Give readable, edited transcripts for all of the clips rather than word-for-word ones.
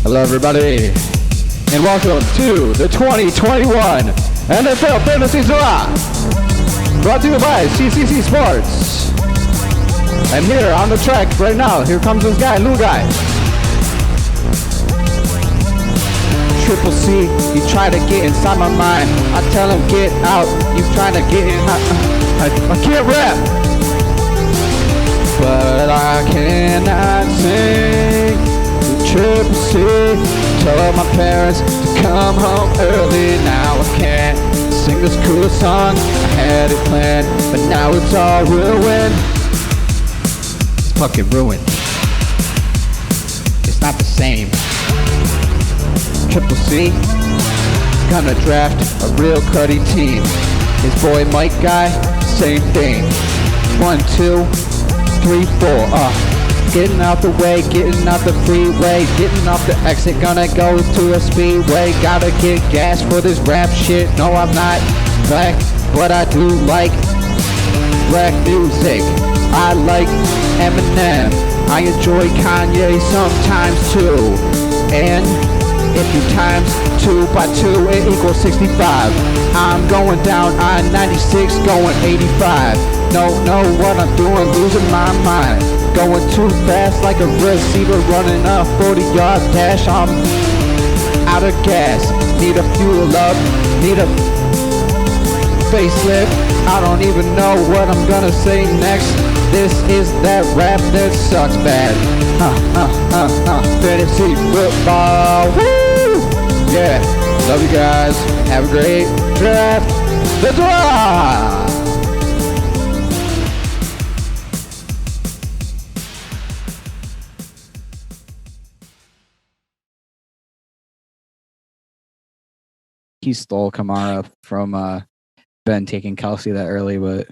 Hello, everybody, and welcome to the 2021 NFL Fantasy Draft, brought to you by CCC Sports. And here on the track right now, here comes this guy, Lou Guy. Triple C, you try to get inside my mind. I tell him get out, you trying to get in. I can't rap, but I cannot sing. Triple C, told my parents to come home early. Now I can't sing this cool song. I had it planned, but now it's all ruined. It's fucking ruined. It's not the same. Triple C gonna draft a real cruddy team. His boy Mike guy, same thing. 1, 2, 3, 4. Getting out the way, getting out the freeway, getting off the exit, gonna go to a speedway. Gotta get gas for this rap shit. No, I'm not black, but I do like black music. I like Eminem. I enjoy Kanye sometimes too. And if you times 2 by 2, it equals 65. I'm going down I-96, going 85. No, what I'm doing, losing my mind. Going too fast like a receiver running a 40-yard dash. I'm out of gas, need a fuel up, need a facelift. I don't even know what I'm gonna say next. This is that rap that sucks bad. Fantasy football, woo! Yeah, love you guys. Have a great draft. The draft. He stole Kamara from Ben taking Kelsey that early, but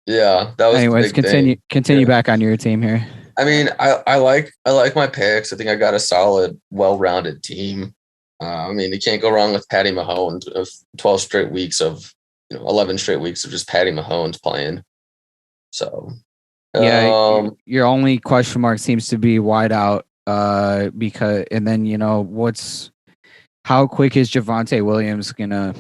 yeah, that was. Anyways, continue back on your team here. I mean, I like my picks. I think I got a solid, well-rounded team. I mean, you can't go wrong with Patty Mahomes of 12 straight weeks of 11 straight weeks of just Patty Mahomes playing. So yeah, your only question mark seems to be wide out. Because and then how quick is Javonte Williams gonna?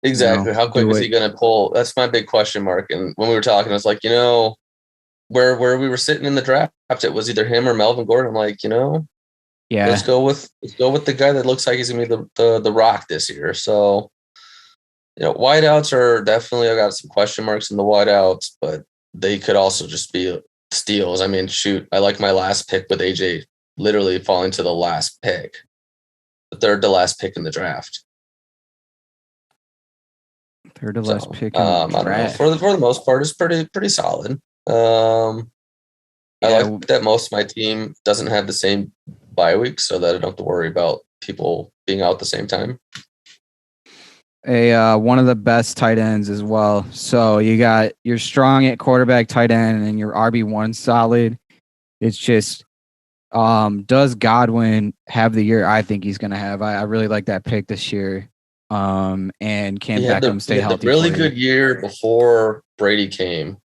Exactly. How quick is he gonna pull? That's my big question mark. And when we were talking, I was like, where we were sitting in the draft, it was either him or Melvin Gordon. I'm like, yeah, let's go with the guy that looks like he's gonna be the Rock this year. So, wideouts are definitely, I got some question marks in the wideouts, but they could also just be steals. I mean, shoot, I like my last pick with AJ literally falling to the last pick. The third to last pick in the draft. Third to last pick in the draft. For the most part, it's pretty solid. I like that most of my team doesn't have the same bye week, so that I don't have to worry about people being out at the same time. One of the best tight ends as well. So you're strong at quarterback, tight end, and your RB1 solid. It's just does Godwin have the year I think he's going to have? I really like that pick this year. And can Beckham stay healthy? He had a really good year before Brady came.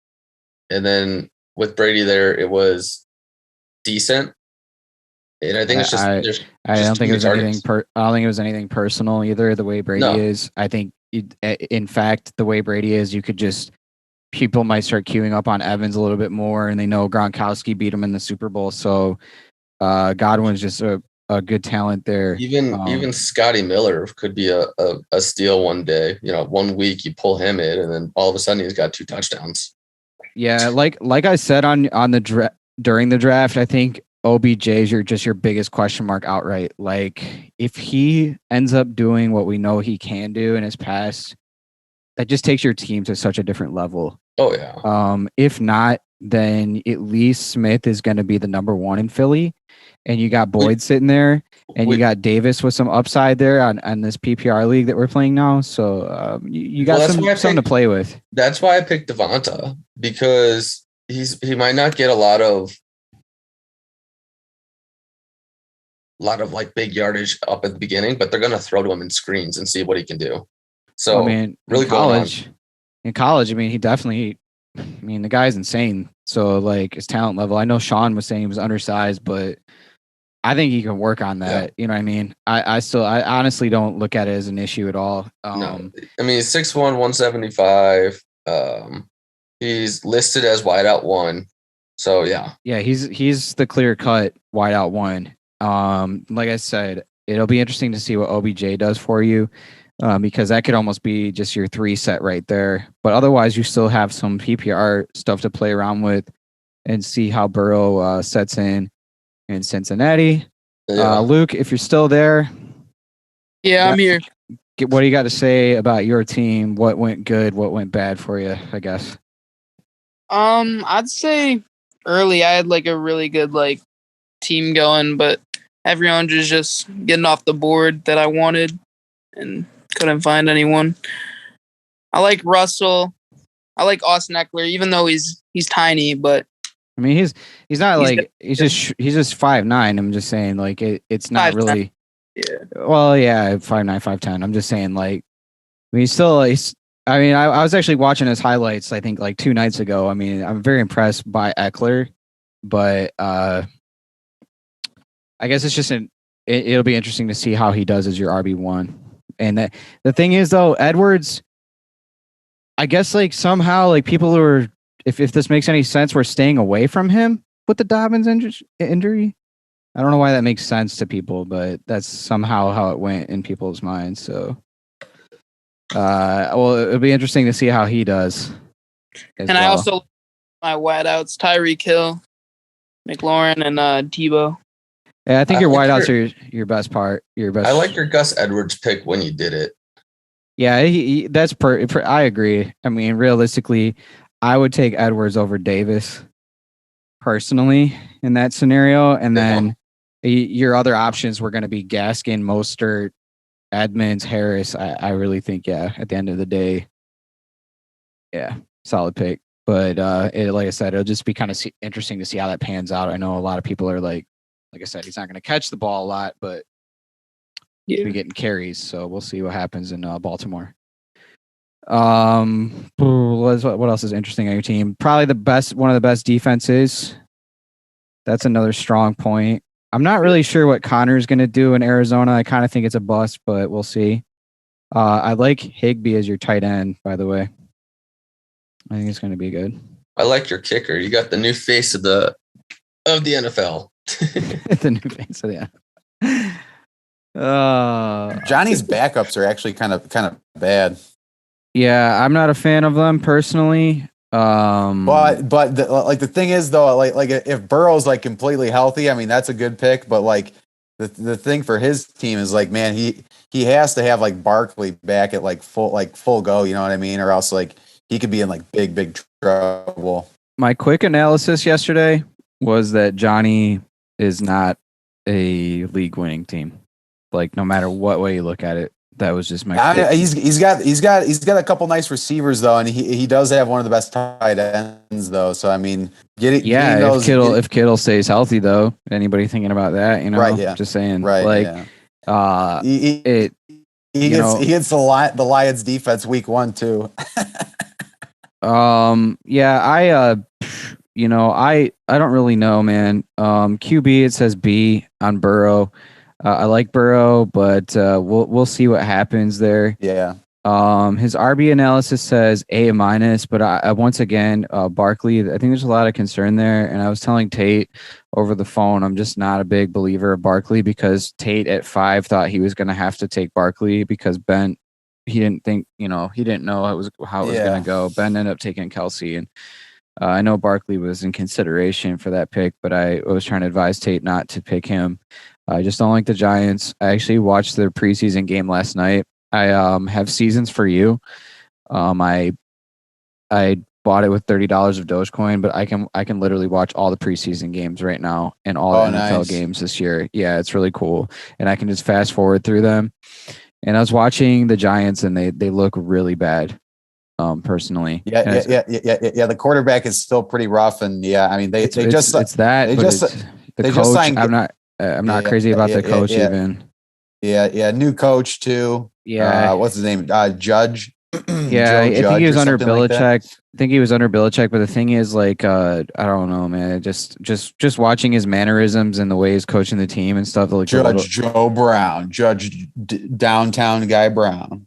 And then with Brady there, it was decent. And I think it's just I don't think it was anything I don't think it was anything personal either, the way Brady is. I think in fact, the way Brady is, you could just people might start queuing up on Evans a little bit more, and they know Gronkowski beat him in the Super Bowl. So Godwin's just a good talent there. Even Scotty Miller could be a steal one day. 1 week you pull him in, and then all of a sudden he's got 2 touchdowns. Yeah, like I said on the during the draft, I think OBJ is your biggest question mark outright. Like if he ends up doing what we know he can do in his past, that just takes your team to such a different level. Oh yeah. If not, then at least Smith is going to be the number 1 in Philly. And you got Boyd sitting there, and you got Davis with some upside there on this PPR league that we're playing now. So you got something to play with. That's why I picked Devonta, because he might not get a lot of like big yardage up at the beginning, but they're going to throw to him in screens and see what he can do. So really in college, I mean, he definitely. I mean, the guy's insane. So, like, his talent level. I know Sean was saying he was undersized, but I think he can work on that. Yeah. You know what I mean? I honestly don't look at it as an issue at all. No, I mean, 6'1", 175. He's listed as wideout 1. So yeah. Yeah, he's the clear cut wideout 1. Like I said, it'll be interesting to see what OBJ does for you. Because that could almost be just your 3 set right there. But otherwise, you still have some PPR stuff to play around with and see how Bureaux sets in Cincinnati. Yeah. Luke, if you're still there. Yeah, I'm here. What do you got to say about your team? What went good? What went bad for you, I guess? I'd say early I had like a really good like team going, but everyone was just getting off the board that I wanted and couldn't find anyone. I like Russell. I like Austin Eckler, even though he's tiny, but I mean he's not like he's just 5'9". I'm just saying like it's not 5'10". Really. Yeah. Well, yeah, 5'9", 5'10". I'm just saying like I mean I was actually watching his highlights I think like 2 nights ago. I mean I'm very impressed by Eckler, but I guess it's just it'll be interesting to see how he does as your RB1. And the thing is, though, Edwards, I guess, like, somehow, like, people who are, if this makes any sense, we're staying away from him with the Dobbins injury. I don't know why that makes sense to people, but that's somehow how it went in people's minds. So, well, it'll be interesting to see how he does. And I also, my wideouts, Tyreek Hill, McLaurin, and Tebow. Yeah, I think your wideouts are your best part. Your best. I like your Gus Edwards pick when you did it. Yeah, that's I agree. I mean, realistically, I would take Edwards over Davis personally in that scenario, and then your other options were going to be Gaskin, Mostert, Edmonds, Harris. I really think, at the end of the day, solid pick. But like I said, it'll just be kind of interesting to see how that pans out. I know a lot of people are like I said, he's not going to catch the ball a lot, but he'll be getting carries. So we'll see what happens in Baltimore. What else is interesting on your team? Probably one of the best defenses. That's another strong point. I'm not really sure what Connor's going to do in Arizona. I kind of think it's a bust, but we'll see. I like Higbee as your tight end, by the way. I think it's going to be good. I like your kicker. You got the new face of the NFL. The new face of the Johnny's backups are actually kind of bad. Yeah, I'm not a fan of them personally. But the thing is though, like if Burrow's like completely healthy, I mean that's a good pick. But like the thing for his team is like, man, he has to have like Barkley back at like full go. You know what I mean? Or else like he could be in like big trouble. My quick analysis yesterday was that Johnny is not a league winning team. Like no matter what way you look at it, that was just my. He's got a couple nice receivers though, and he does have one of the best tight ends though. So I mean, if Kittle stays healthy though, anybody thinking about that? You know, right? Yeah, just saying, right? Like, he gets the Lions defense week 1 too. I don't really know, man. QB, it says B on Burrow. I like Burrow, but we'll see what happens there. Yeah. His RB analysis says A-, but I once again, Barkley, I think there's a lot of concern there. And I was telling Tate over the phone, I'm just not a big believer of Barkley because Tate at 5 thought he was going to have to take Barkley because Ben, he didn't know how it was going to go. Ben ended up taking Kelsey, and I know Barkley was in consideration for that pick, but I was trying to advise Tate not to pick him. I just don't like the Giants. I actually watched their preseason game last night. I have Seasons for You. I bought it with $30 of Dogecoin, but I can literally watch all the preseason games right now and all the NFL games this year. Yeah, it's really cool, and I can just fast forward through them. And I was watching the Giants, and they look really bad. Personally, yeah. The quarterback is still pretty rough, and I mean the coach. I'm not crazy about the coach even. Yeah, new coach too. Yeah, what's his name? Judge. Yeah, I think he was under Belichick. I think he was under Belichick, but the thing is, like, I don't know, man. Just watching his mannerisms and the way he's coaching the team and stuff. Like Judge Joe Brown, Downtown Guy Brown.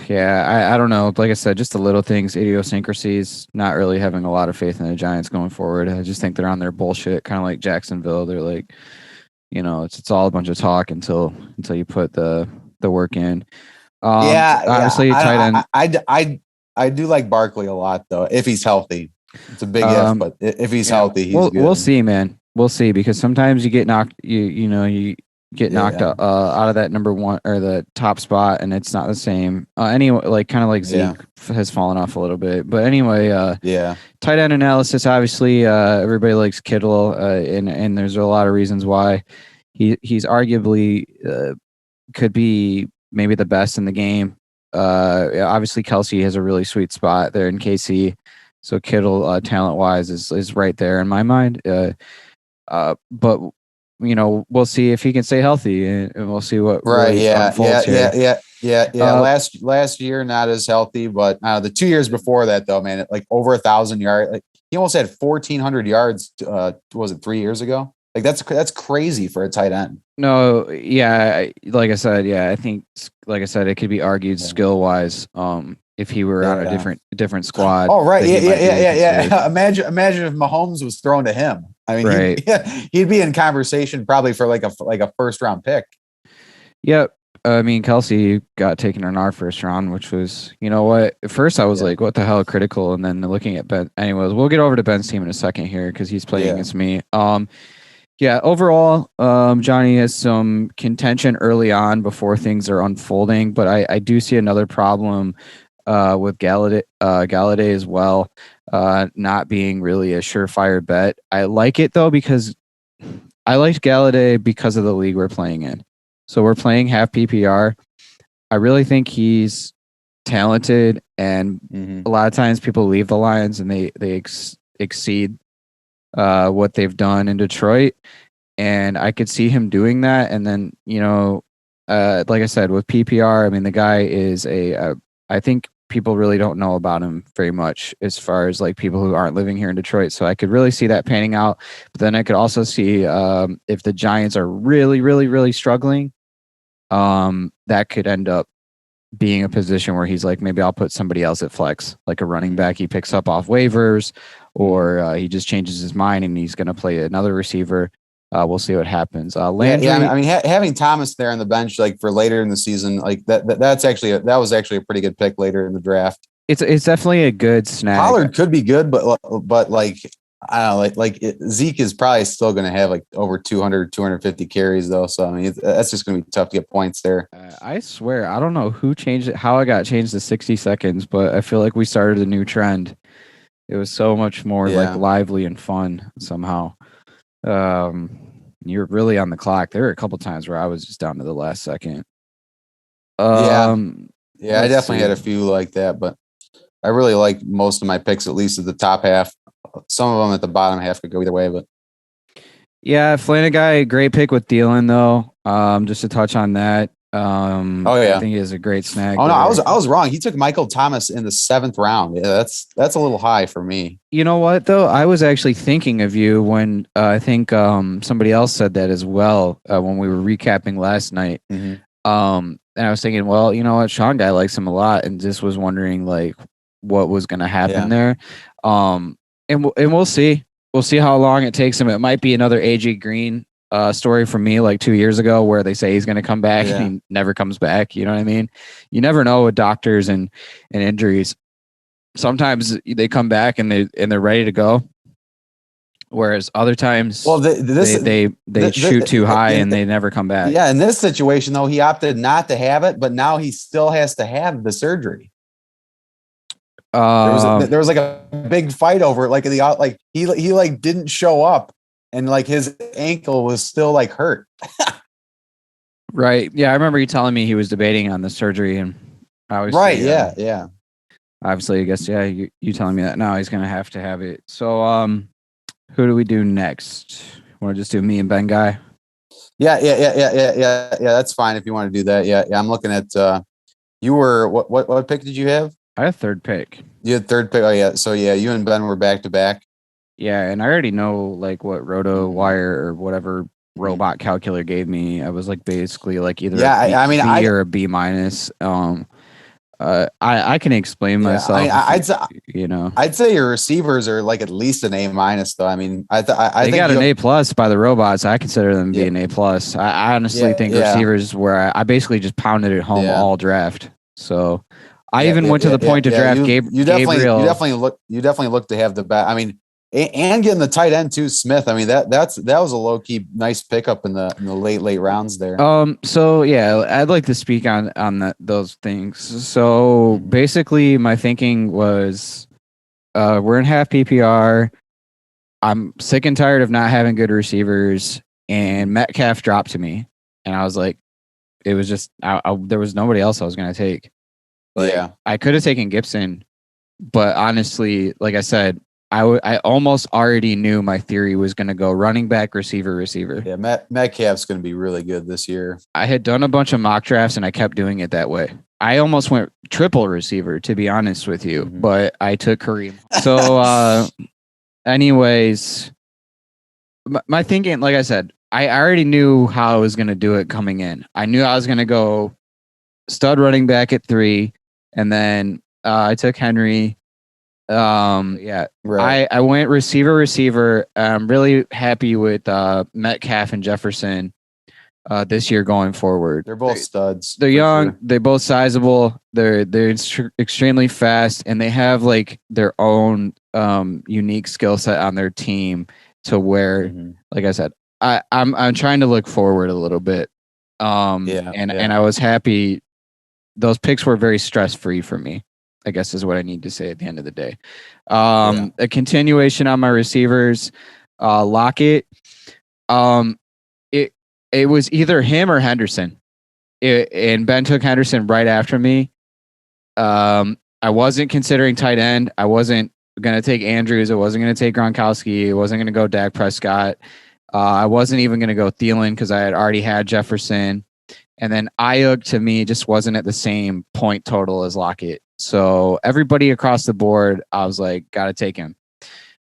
Yeah, I don't know. Like I said, just the little things, idiosyncrasies. Not really having a lot of faith in the Giants going forward. I just think they're on their bullshit, kind of like Jacksonville. They're like, it's all a bunch of talk until you put the work in. Obviously, tight end. I do like Barkley a lot though. If he's healthy, it's a big if, but if he's healthy, he's good. We'll see, man. We'll see, because sometimes you get knocked. You get knocked out of that number one or the top spot, and it's not the same. Anyway, like kind of like Zeke has fallen off a little bit, but anyway, tight end analysis. Obviously, everybody likes Kittle, and there's a lot of reasons why he's arguably could be maybe the best in the game. Obviously, Kelce has a really sweet spot there in KC, so Kittle, talent-wise, is right there in my mind. But we'll see if he can stay healthy, and we'll see what unfolds here. Last year, not as healthy, but the 2 years before that, though, man, like over 1,000 yards. Like he almost had 1,400 yards. Was it 3 years ago? Like that's crazy for a tight end. No, yeah, like I said, I think, like I said, it could be argued skill wise. If he were on a different squad. Oh, right, yeah. Imagine if Mahomes was thrown to him. I mean, he'd be in conversation probably for like a first round pick. Yep. I mean, Kelce got taken in our first round, which was, at first I was like, what the hell, critical. And then looking at Ben, anyways, we'll get over to Ben's team in a second here because he's playing against me. Overall, Johnny has some contention early on before things are unfolding, but I do see another problem with Galladay as well, not being really a surefire bet. I like it though because I liked Galladay because of the league we're playing in. So we're playing half PPR. I really think he's talented, and a lot of times people leave the Lions and they exceed what they've done in Detroit, and I could see him doing that. And then like I said, with PPR, I mean, the guy is I think people really don't know about him very much as far as like people who aren't living here in Detroit. So I could really see that panning out. But then I could also see if the Giants are really, really, really struggling, that could end up being a position where he's like, maybe I'll put somebody else at flex, like a running back he picks up off waivers, or he just changes his mind and he's going to play another receiver. We'll see what happens. Landry, I mean, having Thomas there on the bench, like for later in the season, like that was actually a pretty good pick later in the draft. It's definitely a good snag. Pollard could be good, but like I don't know, Zeke is probably still going to have like over 200, 250 carries though. So I mean, that's just going to be tough to get points there. I swear, I don't know who changed it, how I got changed to 60 seconds, but I feel like we started a new trend. It was so much more like lively and fun somehow. You're really on the clock. There were a couple times where I was just down to the last second. I definitely had a few like that, but I really like most of my picks, at least at the top half. Some of them at the bottom half could go either way, but yeah, Flanaguy, great pick with Thielen though. Just to touch on that. I think he has a great snag. Oh no, I was wrong. He took Michael Thomas in the 7th round. Yeah, that's a little high for me. You know what though? I was actually thinking of you when I think somebody else said that as well when we were recapping last night. And I was thinking, well, you know what, Sean guy likes him a lot, and just was wondering like what was going to happen there. And we'll see. We'll see how long it takes him. It might be another AJ Green story from me like 2 years ago where they say he's going to come back and he never comes back. You know what I mean? You never know with doctors and injuries. Sometimes they come back and they're ready to go. Whereas other times, they shoot too high and they never come back. Yeah, in this situation though, he opted not to have it, but now he still has to have the surgery. There was like a big fight over it. Like he didn't show up, and like his ankle was still like hurt. Right. Yeah, I remember you telling me he was debating on the surgery, and I was yeah. Obviously, I guess you telling me that now he's gonna have to have it. So who do we do next? Want to just do me and Ben guy? Yeah. That's fine if you want to do that. Yeah. I'm looking at You were what pick did you have? I had third pick. You had third pick. Oh yeah. So yeah, you and Ben were back to back. Yeah, and I already know like what RotoWire or whatever robot calculator gave me. I was like basically like either a B or a B minus. I can explain myself. I'd say your receivers are like at least an A minus though. I mean, I think got an A plus by the robots. I consider them to be an A plus. I honestly think receivers where I basically just pounded it home all draft. So I even went to the point to draft Gabriel. You definitely look to have the best. I mean, and getting the tight end too, Smith. I mean, that was a low key nice pickup in the late rounds there. So yeah, I'd like to speak on those things. So basically, my thinking was, we're in half PPR. I'm sick and tired of not having good receivers, and Metcalf dropped to me, and I was like, it was just there was nobody else I was gonna take. I could have taken Gibson, but honestly, like I said, I almost already knew my theory was going to go running back, receiver. Yeah, Metcalf's going to be really good this year. I had done a bunch of mock drafts and I kept doing it that way. I almost went triple receiver, to be honest with you, but I took Kareem. So, anyways, my thinking, like I said, I already knew how I was going to do it coming in. I knew I was going to go stud running back at 3, and then I took Henry. I went receiver. I'm really happy with Metcalf and Jefferson this year going forward. They're both studs. They're young. Sure. They're both sizable. They're extremely fast, and they have like their own unique skill set on their team to where, like I said, I'm trying to look forward a little bit. And I was happy. Those picks were very stress free for me, I guess is what I need to say at the end of the day. A continuation on my receivers, Lockett. It was either him or Henderson. And Ben took Henderson right after me. I wasn't considering tight end. I wasn't going to take Andrews. I wasn't going to take Gronkowski. I wasn't going to go Dak Prescott. I wasn't even going to go Thielen because I had already had Jefferson. And then Aiyuk to me just wasn't at the same point total as Lockett. So everybody across the board, I was like, got to take him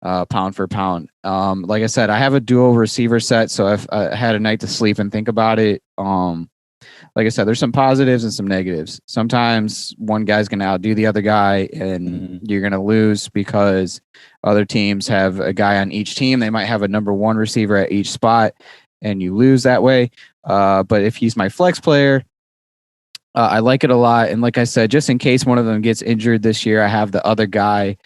pound for pound. Like I said, I have a dual receiver set, so I've had a night to sleep and think about it. Like I said, there's some positives and some negatives. Sometimes one guy's going to outdo the other guy, and you're going to lose because other teams have a guy on each team. They might have a number one receiver at each spot, and you lose that way. But if he's my flex player, I like it a lot. And like I said, just in case one of them gets injured this year, I have the other guy,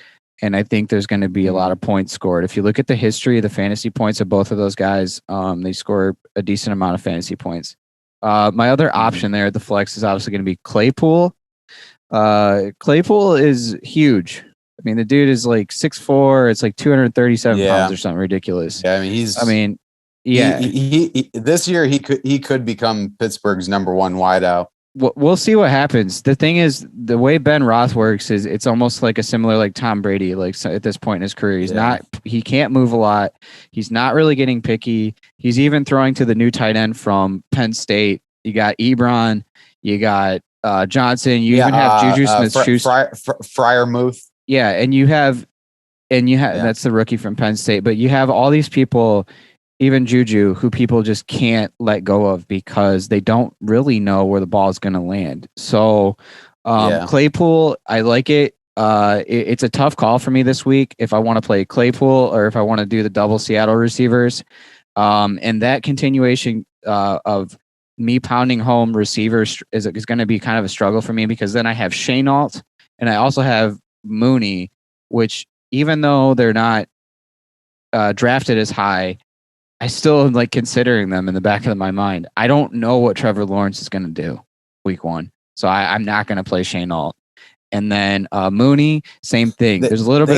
and I think there's going to be a lot of points scored. If you look at the history of the fantasy points of both of those guys, they score a decent amount of fantasy points. My other option there at the flex is obviously going to be Claypool. Claypool is huge. I mean, the dude is like 6'4". It's like 237 pounds or something ridiculous. Yeah, he this year he could become Pittsburgh's number one wideout. We'll see what happens. The thing is, the way Ben Roth works is it's almost like a similar like Tom Brady. Like at this point in his career, he can't move a lot. He's not really getting picky. He's even throwing to the new tight end from Penn State. You got Ebron, you got Johnson. You even have Juju Smith-Schuster, Freiermuth. Yeah, and you have that's the rookie from Penn State. But you have all these people. Even Juju, who people just can't let go of because they don't really know where the ball is going to land. So Claypool, I like it. It's a tough call for me this week if I want to play Claypool or if I want to do the double Seattle receivers. And that continuation of me pounding home receivers is going to be kind of a struggle for me because then I have Shenault and I also have Mooney, which even though they're not drafted as high, I still am like considering them in the back of my mind. I don't know what Trevor Lawrence is going to do week 1. So I'm not going to play Shenault. And then Mooney, same thing. There's a little bit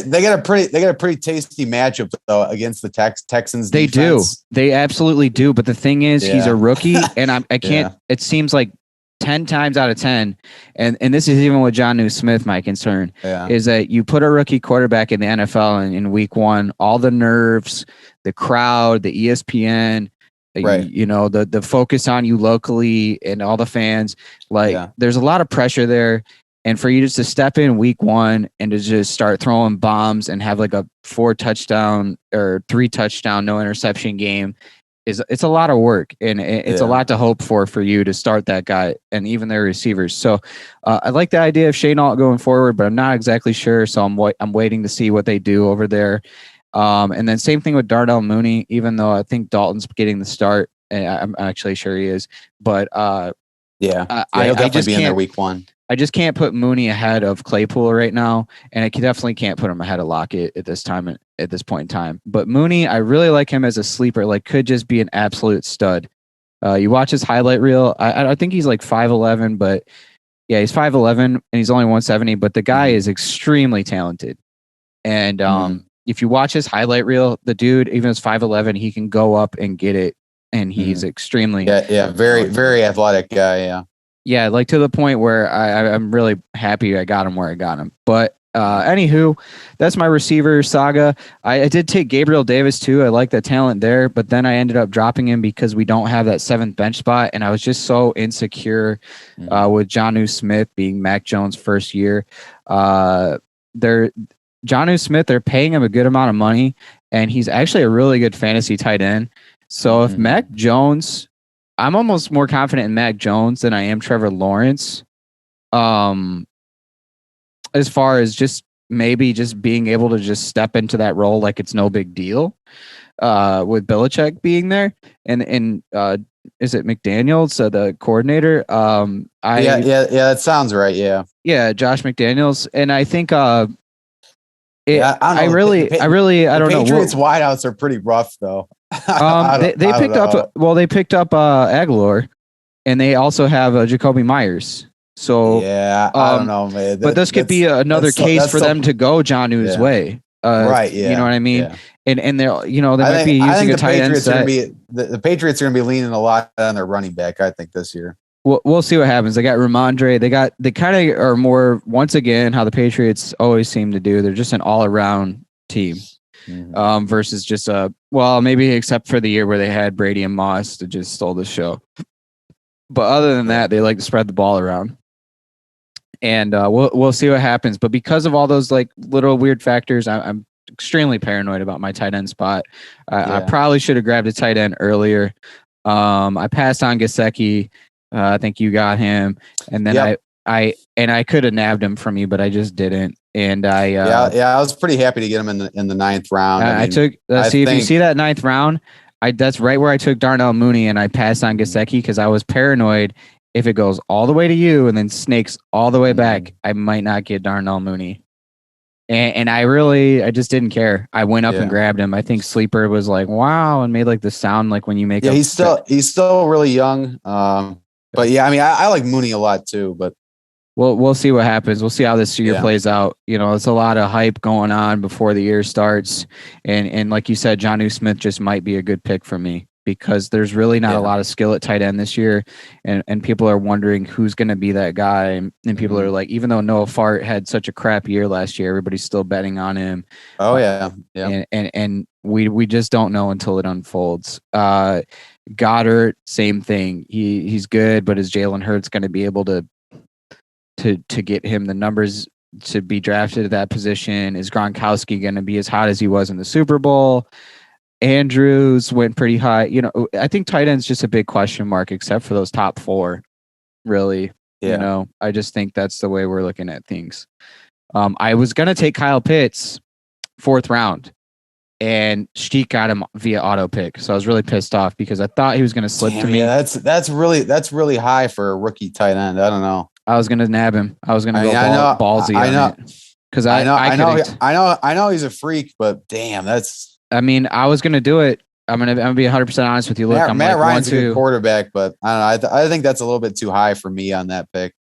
they got a pretty tasty matchup though against the Texans. They defense. do. They absolutely do. But the thing is, he's a rookie and I can't, it seems like 10 times out of 10. And this is even with Jonnu Smith, my concern is that you put a rookie quarterback in the NFL in week 1, all the nerves, the crowd, the ESPN, Right. You know, the focus on you locally and all the fans, like there's a lot of pressure there. And for you just to step in week 1 and to just start throwing bombs and have like a 4 touchdown or 3 touchdown, no interception game it's a lot of work, and it's a lot to hope for you to start that guy and even their receivers. So I like the idea of Shenault going forward, but I'm not exactly sure. So I'm waiting to see what they do over there. And then same thing with Darnell Mooney, even though I think Dalton's getting the start, and I'm actually sure he is, but he'll definitely be in there week 1. I just can't put Mooney ahead of Claypool right now, and I definitely can't put him ahead of Lockett at this point in time. But Mooney, I really like him as a sleeper. Like, could just be an absolute stud. You watch his highlight reel. I think he's like 5'11", but yeah, he's 5'11", and he's only 170. But the guy is extremely talented, and if you watch his highlight reel, the dude, even as 5'11", he can go up and get it, and he's extremely very very athletic guy. Yeah, like to the point where I'm really happy I got him where I got him. But anywho, that's my receiver saga. I did take Gabriel Davis too. I like the talent there, but then I ended up dropping him because we don't have that 7th bench spot, and I was just so insecure with Jonnu Smith being Mac Jones' first year. Jonnu Smith, they're paying him a good amount of money, and he's actually a really good fantasy tight end. So if Mac Jones... I'm almost more confident in Mac Jones than I am Trevor Lawrence. As far as just maybe just being able to just step into that role like it's no big deal. With Belichick being there, and is it McDaniels, the coordinator? That sounds right. Yeah, Josh McDaniels, and I think I don't know. Patriots wideouts are pretty rough though. They picked up Aguilar, and they also have Jacoby Myers. So I don't know, man. But this could be another case for them to go Jonnu's way. Right. Yeah. You know what I mean? Yeah. And they're they might be using a tight end set. The Patriots are going to be leaning a lot on their running back, I think, this year. We'll see what happens. They got Ramondre. They kind of are more, once again, how the Patriots always seem to do. They're just an all-around team. Versus just maybe except for the year where they had Brady and Moss that just stole the show. But other than that, they like to spread the ball around. And we'll see what happens. But because of all those like little weird factors, I'm extremely paranoid about my tight end spot. I probably should have grabbed a tight end earlier. I passed on Gesicki. I think you got him, and then I could have nabbed him from you, but I just didn't. And I was pretty happy to get him in the 9th round. If you see that 9th round, that's right where I took Darnell Mooney, and I passed on Gesicki because I was paranoid if it goes all the way to you and then snakes all the way back, I might not get Darnell Mooney. And I just didn't care. I went up and grabbed him. I think Sleeper was like, wow, and made like the sound like when you make he's still really young. But yeah, I mean, I like Mooney a lot too, but we'll see what happens. We'll see how this year plays out. You know, it's a lot of hype going on before the year starts. And like you said, Jonnu Smith just might be a good pick for me because there's really not a lot of skill at tight end this year. And people are wondering who's going to be that guy. And people are like, even though Noah Fart had such a crap year last year, everybody's still betting on him. Oh yeah. And we just don't know until it unfolds. Goddard, same thing. He's good, but is Jalen Hurts going to be able to get him the numbers to be drafted at that position? Is Gronkowski going to be as hot as he was in the Super Bowl? Andrews went pretty high. You know, I think tight end's just a big question mark, except for those top 4, really. Yeah. You know, I just think that's the way we're looking at things. I was going to take Kyle Pitts 4th round, and Shtiek got him via auto pick. So I was really pissed off because I thought he was going to slip to me. Yeah, that's really high for a rookie tight end. I don't know. I was gonna nab him. I was gonna go ballsy. I know, because I know he's a freak, but damn, that's. I mean, I was gonna do it. I'm gonna be 100% honest with you. Look, Matt Ryan's a good quarterback, but I don't know. I think that's a little bit too high for me on that pick.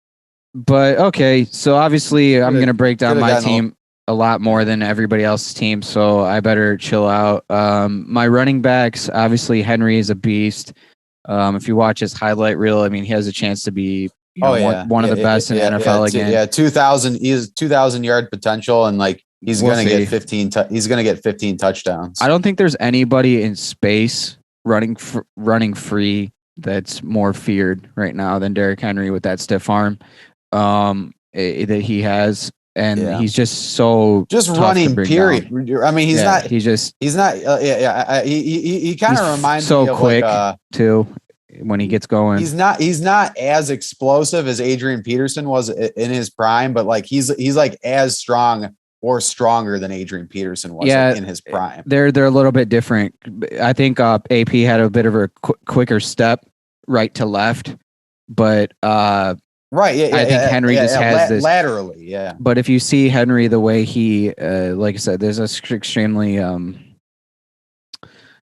But okay, so obviously I'm gonna break down my team a lot more than everybody else's team, so I better chill out. My running backs, obviously Henry is a beast. If you watch his highlight reel, I mean, he has a chance to be. One of the best in the NFL again. Yeah, 2,000. He has 2,000 yard potential, and like he's gonna get 15. He's gonna get 15 touchdowns. I don't think there's anybody in space running free that's more feared right now than Derrick Henry with that stiff arm that he has. And he's just so just running. Period. Down. I mean, he's not. He kind of reminds me of quick like, too when he gets going. He's not as explosive as Adrian Peterson was in his prime, but like he's like as strong or stronger than Adrian Peterson was in his prime. They're a little bit different. I think AP had a bit of a quicker step right to left, but right. Yeah. I think Henry just has this laterally. Yeah. But if you see Henry, the way he, like I said, there's a extremely,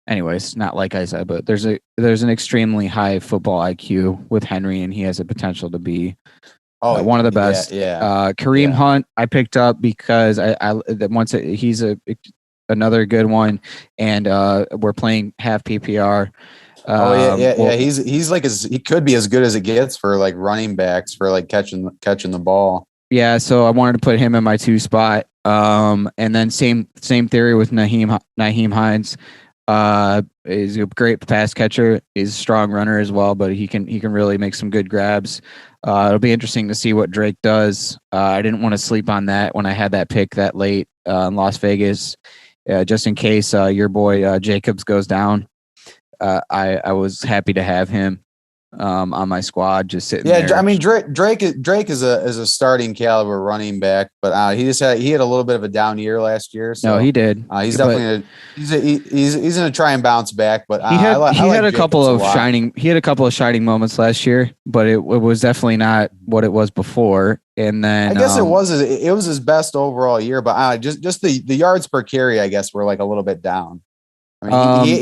anyways, not like I said, but there's an extremely high football IQ with Henry, and he has the potential to be one of the best. Kareem Hunt, I picked up because he's another good one, and we're playing half PPR. He's like he could be as good as it gets for like running backs for like catching the ball. Yeah, so I wanted to put him in my 2 spot. And then same theory with Nyheim Hines. He's a great pass catcher. He's a strong runner as well, but he can really make some good grabs. It'll be interesting to see what Drake does. I didn't want to sleep on that when I had that pick that late in Las Vegas, just in case your boy Jacobs goes down. I was happy to have him on my squad, just sitting there. I mean Drake is a starting caliber running back, but he had a little bit of a down year last year. So no, he did. He's definitely he's gonna try and bounce back. But he had a couple of shining moments last year, but it was definitely not what it was before. And then I guess it was his best overall year, but just the yards per carry, I guess, were like a little bit down. I mean,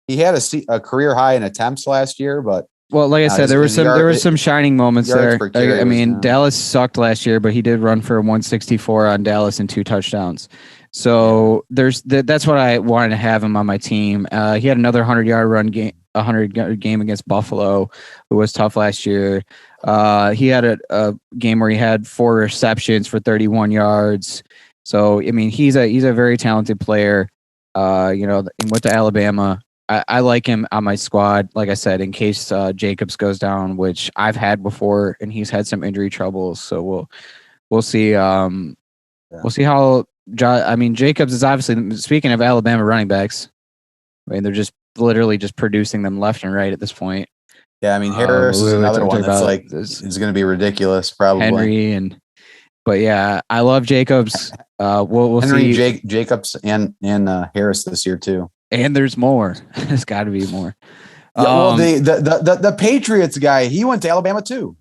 he had a career high in attempts last year, but like I said, there were some shining moments there. I mean, Dallas sucked last year, but he did run for 164 on Dallas and 2 touchdowns. So that's what I wanted to have him on my team. He had another 100-yard run game, 100-yard game against Buffalo, who was tough last year. He had a game where he had 4 receptions for 31 yards. So I mean, he's a very talented player. Went to Alabama. I like him on my squad, like I said, in case Jacobs goes down, which I've had before, and he's had some injury troubles. So we'll see. We'll see how. Jacobs is obviously, speaking of Alabama running backs, I mean, they're just literally just producing them left and right at this point. Yeah, I mean, Harris is another one that's like is going to be ridiculous, probably. Henry but yeah, I love Jacobs. We'll Henry, see. Jacobs and Harris this year too. And there's more. There's got to be more. The Patriots guy, he went to Alabama too,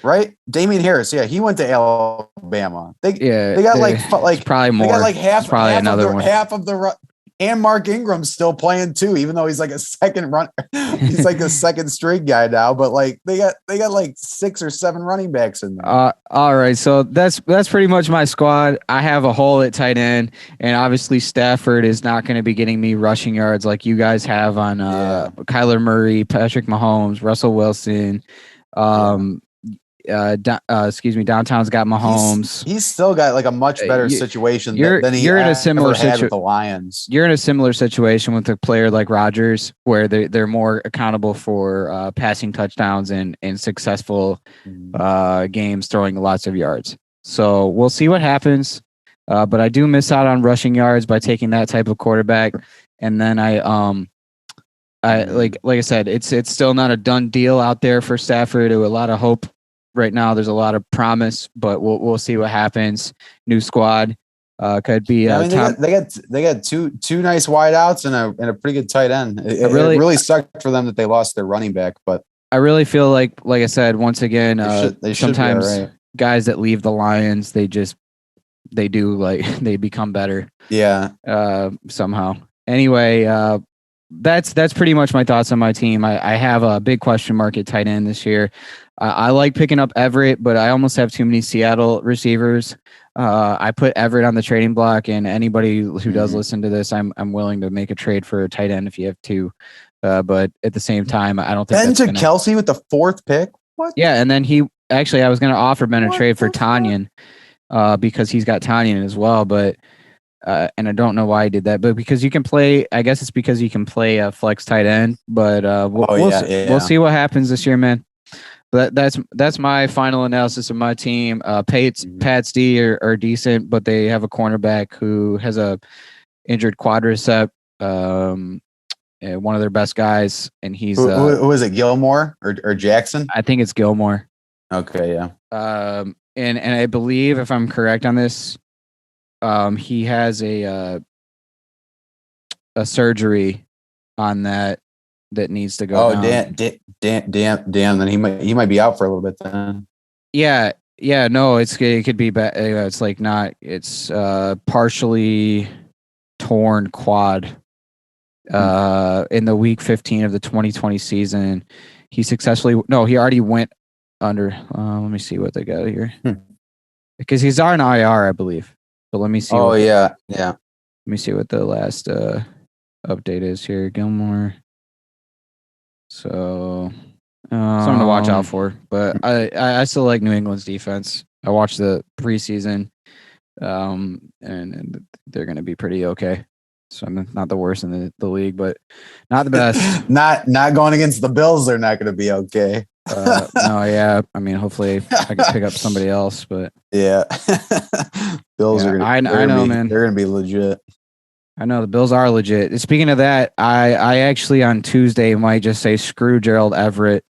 right? Damian Harris, he went to Alabama. They got like probably more. They got like half of the and Mark Ingram's still playing too, even though he's like a second run. He's like a second string guy now, but like they got like 6 or 7 running backs in there. All right, so that's pretty much my squad. I have a hole at tight end, and obviously Stafford is not going to be getting me rushing yards like you guys have on Kyler Murray, Patrick Mahomes, Russell Wilson. Downtown's got Mahomes. He's still got like a much better situation than he in a similar had with the Lions. You're in a similar situation with a player like Rodgers, where they're more accountable for passing touchdowns and successful games, throwing lots of yards. So we'll see what happens. But I do miss out on rushing yards by taking that type of quarterback. And then I like I said, it's still not a done deal out there for Stafford. A lot of hope. Right now, there's a lot of promise, but we'll see what happens. New squad could be. They got two nice wideouts and a pretty good tight end. It really sucked for them that they lost their running back, but I really feel like I said once again, they sometimes right. Guys that leave the Lions, they become better. Yeah. Somehow. Anyway, that's pretty much my thoughts on my team. I have a big question mark at tight end this year. I like picking up Everett, but I almost have too many Seattle receivers. I put Everett on the trading block, and anybody who does listen to this, I'm willing to make a trade for a tight end if you have to. But at the same time, I don't think Ben to Kelsey with the 4th pick. What? Yeah, and then I was going to offer Ben a trade for Tanyan because he's got Tanyan as well, but and I don't know why he did that, but because you can play, I guess it's because you can play a flex tight end. But we'll see what happens this year, man. But that's my final analysis of my team. Pats D are decent, but they have a cornerback who has a injured quadricep. One of their best guys, and he's who is it? Gilmore or Jackson? I think it's Gilmore. Okay, yeah. And I believe, if I'm correct on this, he has a surgery on that needs to go. Oh, damn! Then he might be out for a little bit then. Yeah. No, it could be bad. It's like not. It's partially torn quad. In the week 15 of the 2020 season, he already went under. Let me see what they got here, because he's on IR, I believe. But let me see. Oh, yeah. Let me see what the last update is here, Gilmore. So something to watch out for. But I still like New England's defense. I watched the preseason, and they're going to be pretty okay. So I'm not the worst in the league, but not the best. not going against the Bills. They're not going to be okay. No, yeah. I mean, hopefully I can pick up somebody else, but yeah, Bills are. I know, man. They're going to be legit. I know the Bills are legit. Speaking of that, I actually on Tuesday might just say screw Gerald Everett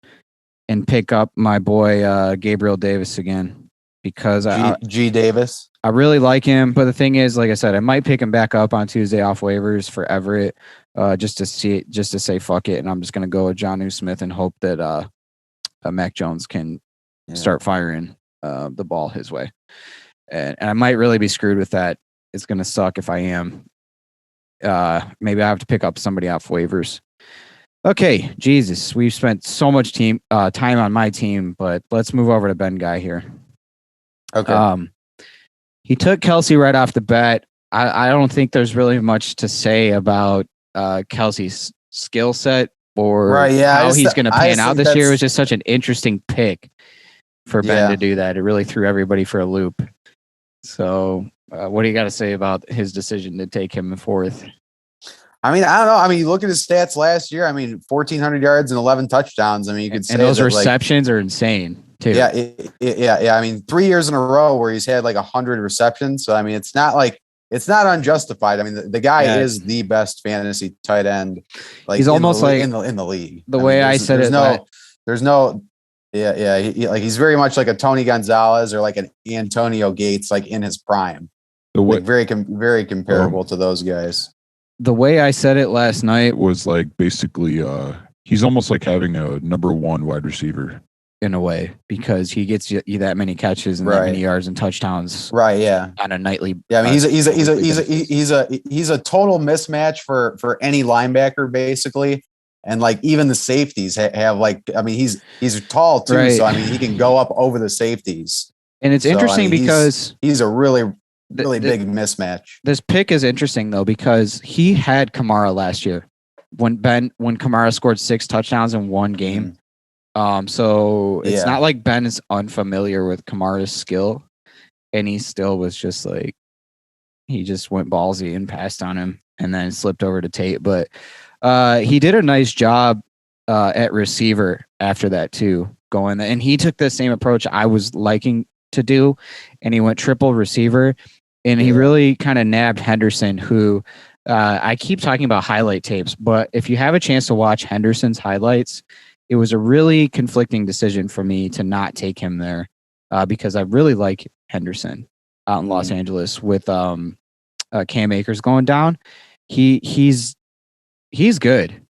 and pick up my boy Gabriel Davis again, because G Davis. I really like him, but the thing is, like I said, I might pick him back up on Tuesday off waivers for Everett, just to say fuck it, and I'm just gonna go with Jonnu Smith and hope that Mac Jones can start firing the ball his way, and I might really be screwed with that. It's gonna suck if I am. Maybe I have to pick up somebody off waivers. Okay, Jesus, we've spent so much time on my team, but let's move over to Ben Guy here. Okay. He took Kelce right off the bat. I don't think there's really much to say about Kelce's skill set or how he's going to pan out this year. It was just such an interesting pick for Ben to do that. It really threw everybody for a loop. So what do you got to say about his decision to take him in fourth? I mean, I don't know. I mean, you look at his stats last year. I mean, 1,400 yards and 11 touchdowns. I mean, you could say and those receptions are insane too. Yeah. I mean, 3 years in a row where he's had like 100 receptions. So I mean, it's not unjustified. I mean, the guy is the best fantasy tight end. Like he's almost like in the league. The way I said it, there's no. Yeah. He's very much like a Tony Gonzalez or like an Antonio Gates, like in his prime. Like very comparable to those guys. The way I said it last night was like basically he's almost like having a number one wide receiver in a way, because he gets you that many catches and that many yards and touchdowns. Right. Yeah. On a nightly. Yeah. I mean, he's a total mismatch for any linebacker basically. And like even the safeties have like, I mean, he's tall too. Right. So I mean, he can go up over the safeties. And it's interesting because he's a really big mismatch. This pick is interesting though, because he had Kamara last year when Kamara scored 6 touchdowns in one game. So it's not like Ben is unfamiliar with Kamara's skill, and he still was just like, he just went ballsy and passed on him and then slipped over to Tate. But he did a nice job at receiver after that too, going, and he took the same approach I was liking to do, and he went triple receiver, and he really kind of nabbed Henderson, who I keep talking about highlight tapes, but if you have a chance to watch Henderson's highlights, it was a really conflicting decision for me to not take him there, because I really like Henderson out in Los Angeles with Cam Akers going down. He's good.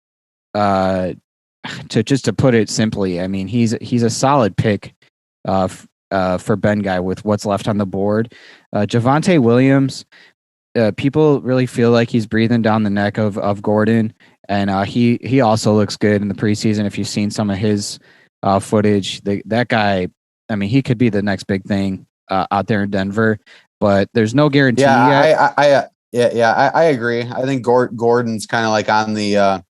To put it simply, I mean, he's a solid pick for Ben Guy with what's left on the board. Javonte Williams, people really feel like he's breathing down the neck of Gordon, and he also looks good in the preseason. If you've seen some of his footage, that guy, I mean, he could be the next big thing out there in Denver, but there's no guarantee yet. I agree. I think Gordon's kind of like on the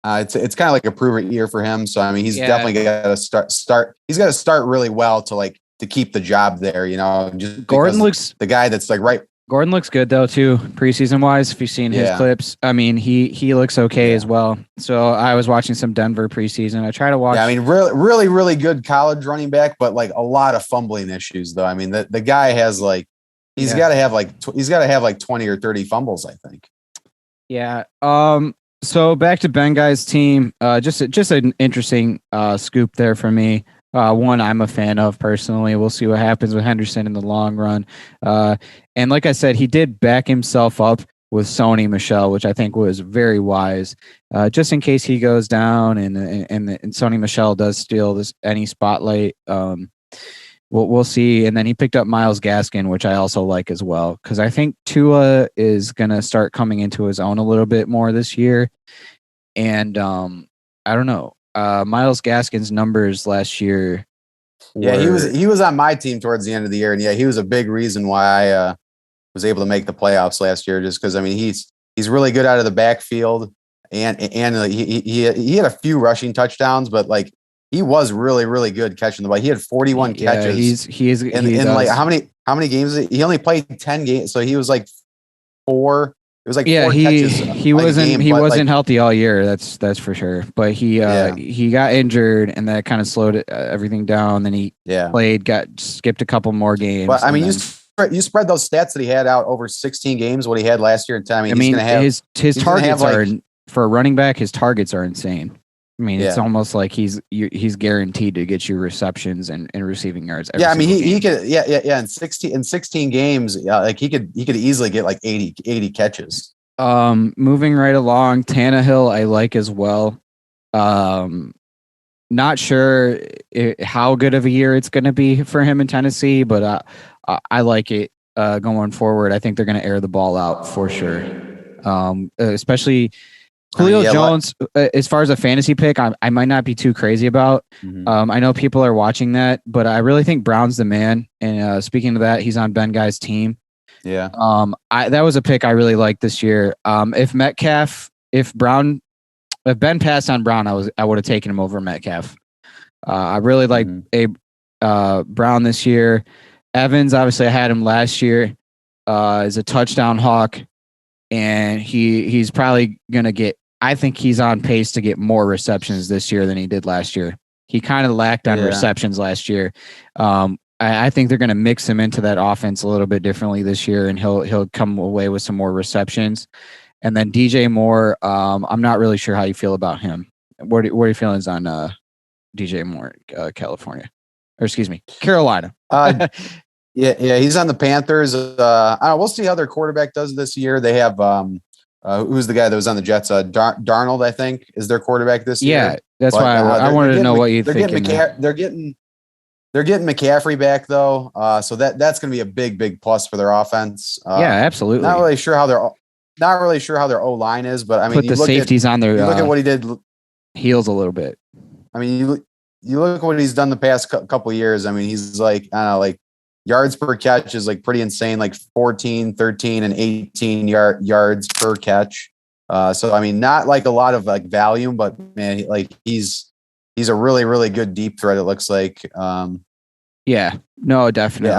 it's kind of like a prove it year for him. So I mean, he's definitely got to start. He's got to start really well to keep the job there. You know, just Gordon looks the guy that's like right Gordon looks good though too, preseason wise. If you've seen his clips, I mean he looks okay as well. So I was watching some Denver preseason. I try to watch. Yeah, I mean really good college running back, but like a lot of fumbling issues though. I mean the guy has like he's got to have like 20 or 30 fumbles, I think. Yeah. So back to Ben Guy's team. Just an interesting scoop there for me. One I'm a fan of personally. We'll see what happens with Henderson in the long run. And like I said, he did back himself up with Sony Michel, which I think was very wise. Just in case he goes down and Sony Michel does steal any spotlight. We'll see. And then he picked up Myles Gaskin, which I also like as well, because I think Tua is gonna start coming into his own a little bit more this year. And I don't know. Myles Gaskin's numbers last year. He was on my team towards the end of the year, and he was a big reason why I was able to make the playoffs last year. Just because I mean he's really good out of the backfield, and he had a few rushing touchdowns, but like he was really good catching the ball. He had 41 catches. He's like how many games? He only played 10 games, so he was like 4. It was like 4 catches. He wasn't healthy all year. That's for sure. But he got injured, and that kind of slowed everything down. Then he skipped a couple more games. But I mean, you spread those stats that he had out over 16 games. What he had last year in time. I mean, his targets are for a running back. His targets are insane. I mean, it's almost like he's guaranteed to get you receptions and receiving yards. I mean, he could in 16 games, like he could easily get like 80 catches. Moving right along, Tannehill I like as well. Not sure how good of a year it's going to be for him in Tennessee, but I like it going forward. I think they're going to air the ball out for sure, especially. Julio Jones, as far as a fantasy pick, I might not be too crazy about. Mm-hmm. I know people are watching that, but I really think Brown's the man. And speaking of that, he's on Ben Guy's team. Yeah. That was a pick I really liked this year. If Ben passed on Brown, I would have taken him over Metcalf. I really like Brown this year. Evans, obviously, I had him last year. Is a touchdown hawk, and he's probably gonna get. I think he's on pace to get more receptions this year than he did last year. He kind of lacked on receptions last year. I think they're going to mix him into that offense a little bit differently this year, and he'll come away with some more receptions. And then DJ Moore, I'm not really sure how you feel about him. What are your feelings on DJ Moore, Carolina? He's on the Panthers. I don't know, we'll see how their quarterback does this year. They have who's the guy that was on the Jets? Darnold, I think, is their quarterback this year. Yeah, that's why I wanted to know what you think. They're getting McCaffrey back though, so that's going to be a big plus for their offense. Absolutely. Not really sure how their O line is, but I mean, put the safeties on their. You look at what he did. Heels a little bit. I mean, you look at what he's done the past couple of years. I mean, he's like, I don't know, like yards per catch is like pretty insane, like 14, 13, and 18 yards per catch. So I mean, not like a lot of like volume, but man, he's a really good deep threat. It looks like. Yeah, no, definitely.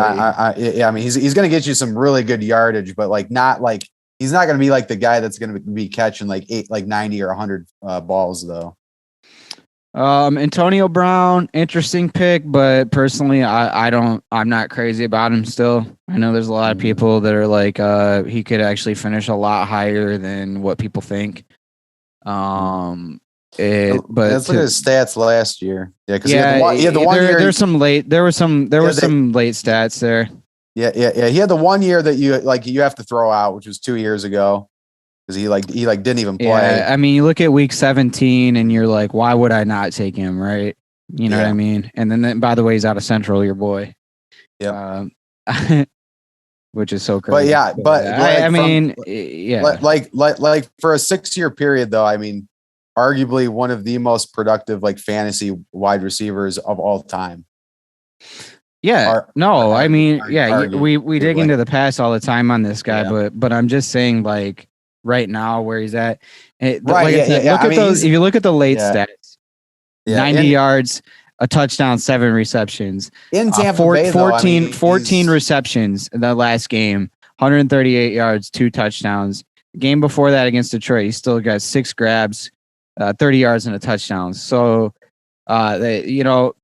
I mean, he's going to get you some really good yardage, but like not like he's not going to be like the guy that's going to be catching like 90 or 100 balls though. Antonio Brown, interesting pick, but personally, I'm not crazy about him still. I know there's a lot of people that are like, he could actually finish a lot higher than what people think. But let's look at his stats last year. Yeah, because he had the one year. There were some late stats there. Yeah. He had the 1 year that you have to throw out, which was 2 years ago. Because he didn't even play. Yeah, I mean, you look at week 17 and you're like, why would I not take him, right? You know what I mean? And then by the way, he's out of Central, your boy. Yeah. Which is so crazy. Like for a 6-year period, though, I mean, arguably one of the most productive like fantasy wide receivers of all time. Yeah, we dig into the past all the time on this guy, but I'm just saying like. Right now, where he's at, If you look at the late stats, 90 yards, a touchdown, 7 receptions in Tampa 14 receptions in the last game, 138 yards, 2 touchdowns. Game before that against Detroit, he still got 6 grabs, 30 yards and a touchdown. So, Gronkowski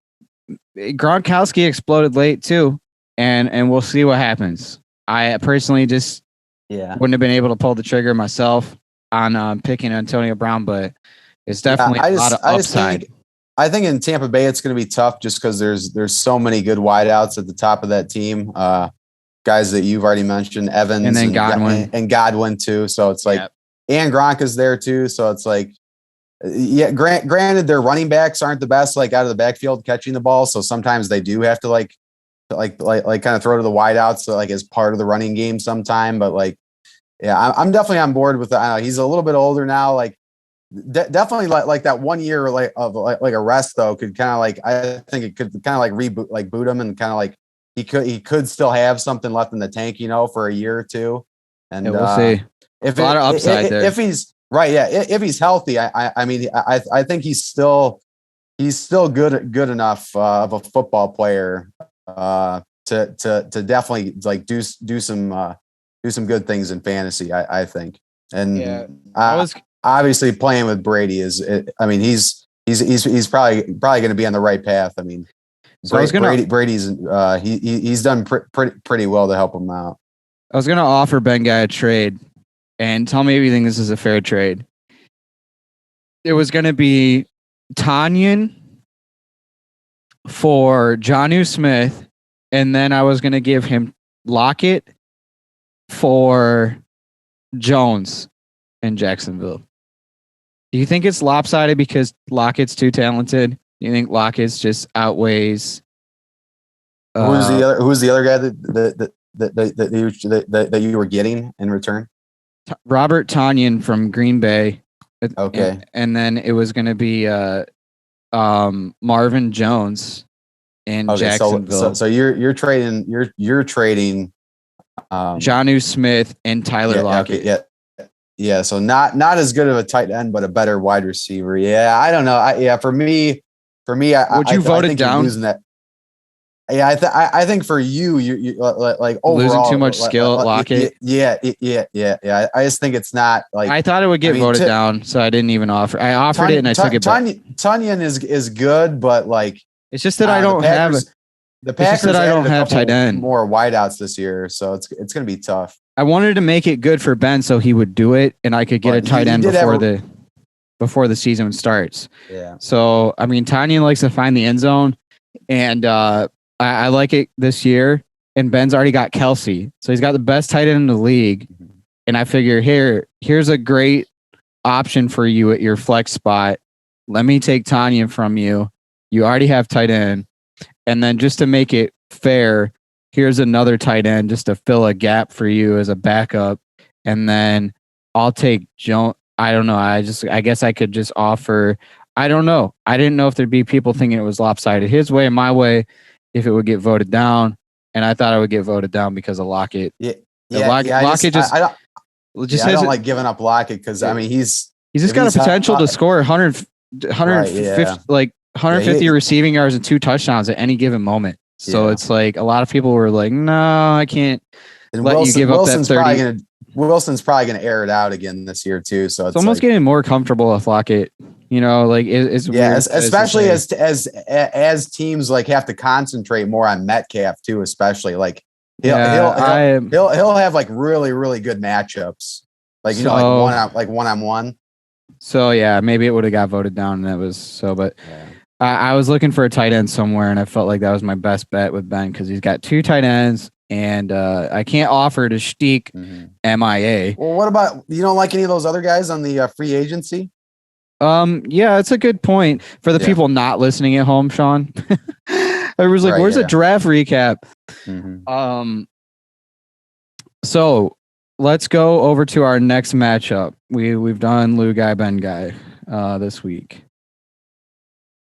exploded late too, and we'll see what happens. I personally just wouldn't have been able to pull the trigger myself on picking Antonio Brown, but it's definitely a lot of upside. I think in Tampa Bay it's going to be tough just because there's so many good wideouts at the top of that team. Guys that you've already mentioned, Evans and then Godwin and Godwin too. So it's like, and Gronk is there too. So it's like, granted, their running backs aren't the best, like out of the backfield catching the ball. So sometimes they do have to like kind of throw to the wideouts, so like as part of the running game sometime. But like, yeah, I'm definitely on board with that. I know he's a little bit older now. Like definitely like that 1 year of a rest though could kind of like, I think it could kind of like boot him and kind of like he could still have something left in the tank, for a year or two. And we'll see. If a lot of upside there. If he's right, if he's healthy, I mean, I think he's still good enough of a football player to definitely like do some good things in fantasy. I think, and obviously playing with Brady he's probably going to be on the right path. I mean, so Brady's he's done pretty well to help him out. I was going to offer Ben Guy a trade, and tell me if you think this is a fair trade. It was going to be Tanyan for Jonnu Smith, and then I was going to give him Lockett for Jones in Jacksonville. Do you think it's lopsided because Lockett's too talented? Do you think Lockett's just outweighs? Who's the other guy that you were getting in return? Robert Tanyan from Green Bay. Okay, and then it was going to be Marvin Jones in Jacksonville. So you're trading Jonnu Smith and Tyler Lockett. Okay, yeah. So not as good of a tight end, but a better wide receiver. Yeah, I don't know. For me, would you vote it down? Losing that. Yeah, I think for you like overall losing too much skill at Lockett. Yeah. I just think it's not like I thought it would get voted down, so I didn't even offer. I offered it and I took it back. Tunyon is good, but like it's just that I don't have the Packers. I don't have tight end more wideouts this year, so it's going to be tough. I wanted to make it good for Ben so he would do it, and I could get a tight end before the season starts. Yeah. So I mean, Tanyan likes to find the end zone, and I like it this year. And Ben's already got Kelsey, so he's got the best tight end in the league. And I figure here's a great option for you at your flex spot. Let me take Tanyan from you. You already have tight end, and then just to make it fair, here's another tight end just to fill a gap for you as a backup. And then I'll take Jones. I don't know. I guess I could just offer. I don't know. I didn't know if there'd be people thinking it was lopsided his way, my way, if it would get voted down. And I thought I would get voted down because of Lockett. Lockett I don't like giving up Lockett because I mean he's just got a potential to score 150 receiving yards and 2 touchdowns at any given moment. So it's like a lot of people were like, no, I can't let you give up that 30. Wilson's probably going to air it out again this year too. So it's almost getting more comfortable with Lockett. Especially as teams like have to concentrate more on Metcalf too, especially like he'll have like really, really good matchups. Like one-on-one. So yeah, maybe it would have got voted down and that was so, but I was looking for a tight end somewhere and I felt like that was my best bet with Ben because he's got 2 tight ends and I can't offer to Shtiek MIA. Well, what about, you don't like any of those other guys on the free agency? Yeah, it's a good point for the people not listening at home, Sean. I was like, where's the draft recap? So let's go over to our next matchup. We've done Lou Guy, Ben Guy this week.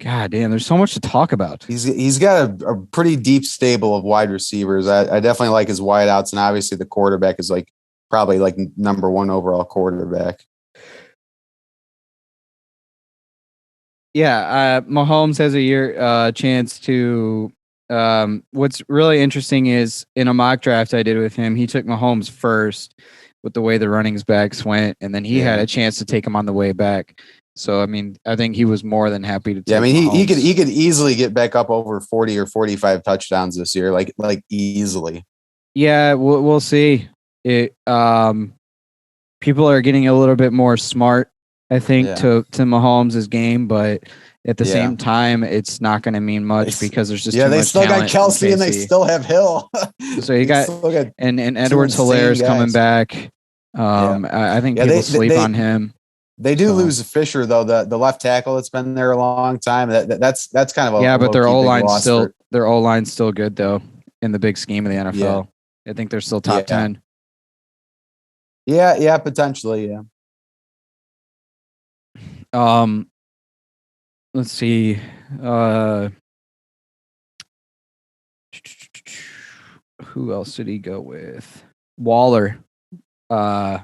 God damn, there's so much to talk about. He's got a pretty deep stable of wide receivers. I definitely like his wideouts, and obviously the quarterback is like probably like number 1 overall quarterback. Yeah, Mahomes has a year chance to What's really interesting is in a mock draft I did with him, he took Mahomes first with the way the running backs went, and then he had a chance to take him on the way back. So I mean, I think he was more than happy to take he could easily get back up over 40 or 45 touchdowns this year, like easily. Yeah, we'll see. It people are getting a little bit more smart, I think, to Mahomes' game, but at the same time, it's not going to mean much because there's just too much they still got Kelsey and they still have Hill. So you got and Edwards-Helaire is coming back. I think people sleep on him. They do lose Fisher though, the left tackle that's been there a long time. That's kind of a but their O-line's still good though in the big scheme of the NFL. I think they're still top 10. Yeah, potentially, Let's see. Who else did he go with? Waller. Oh,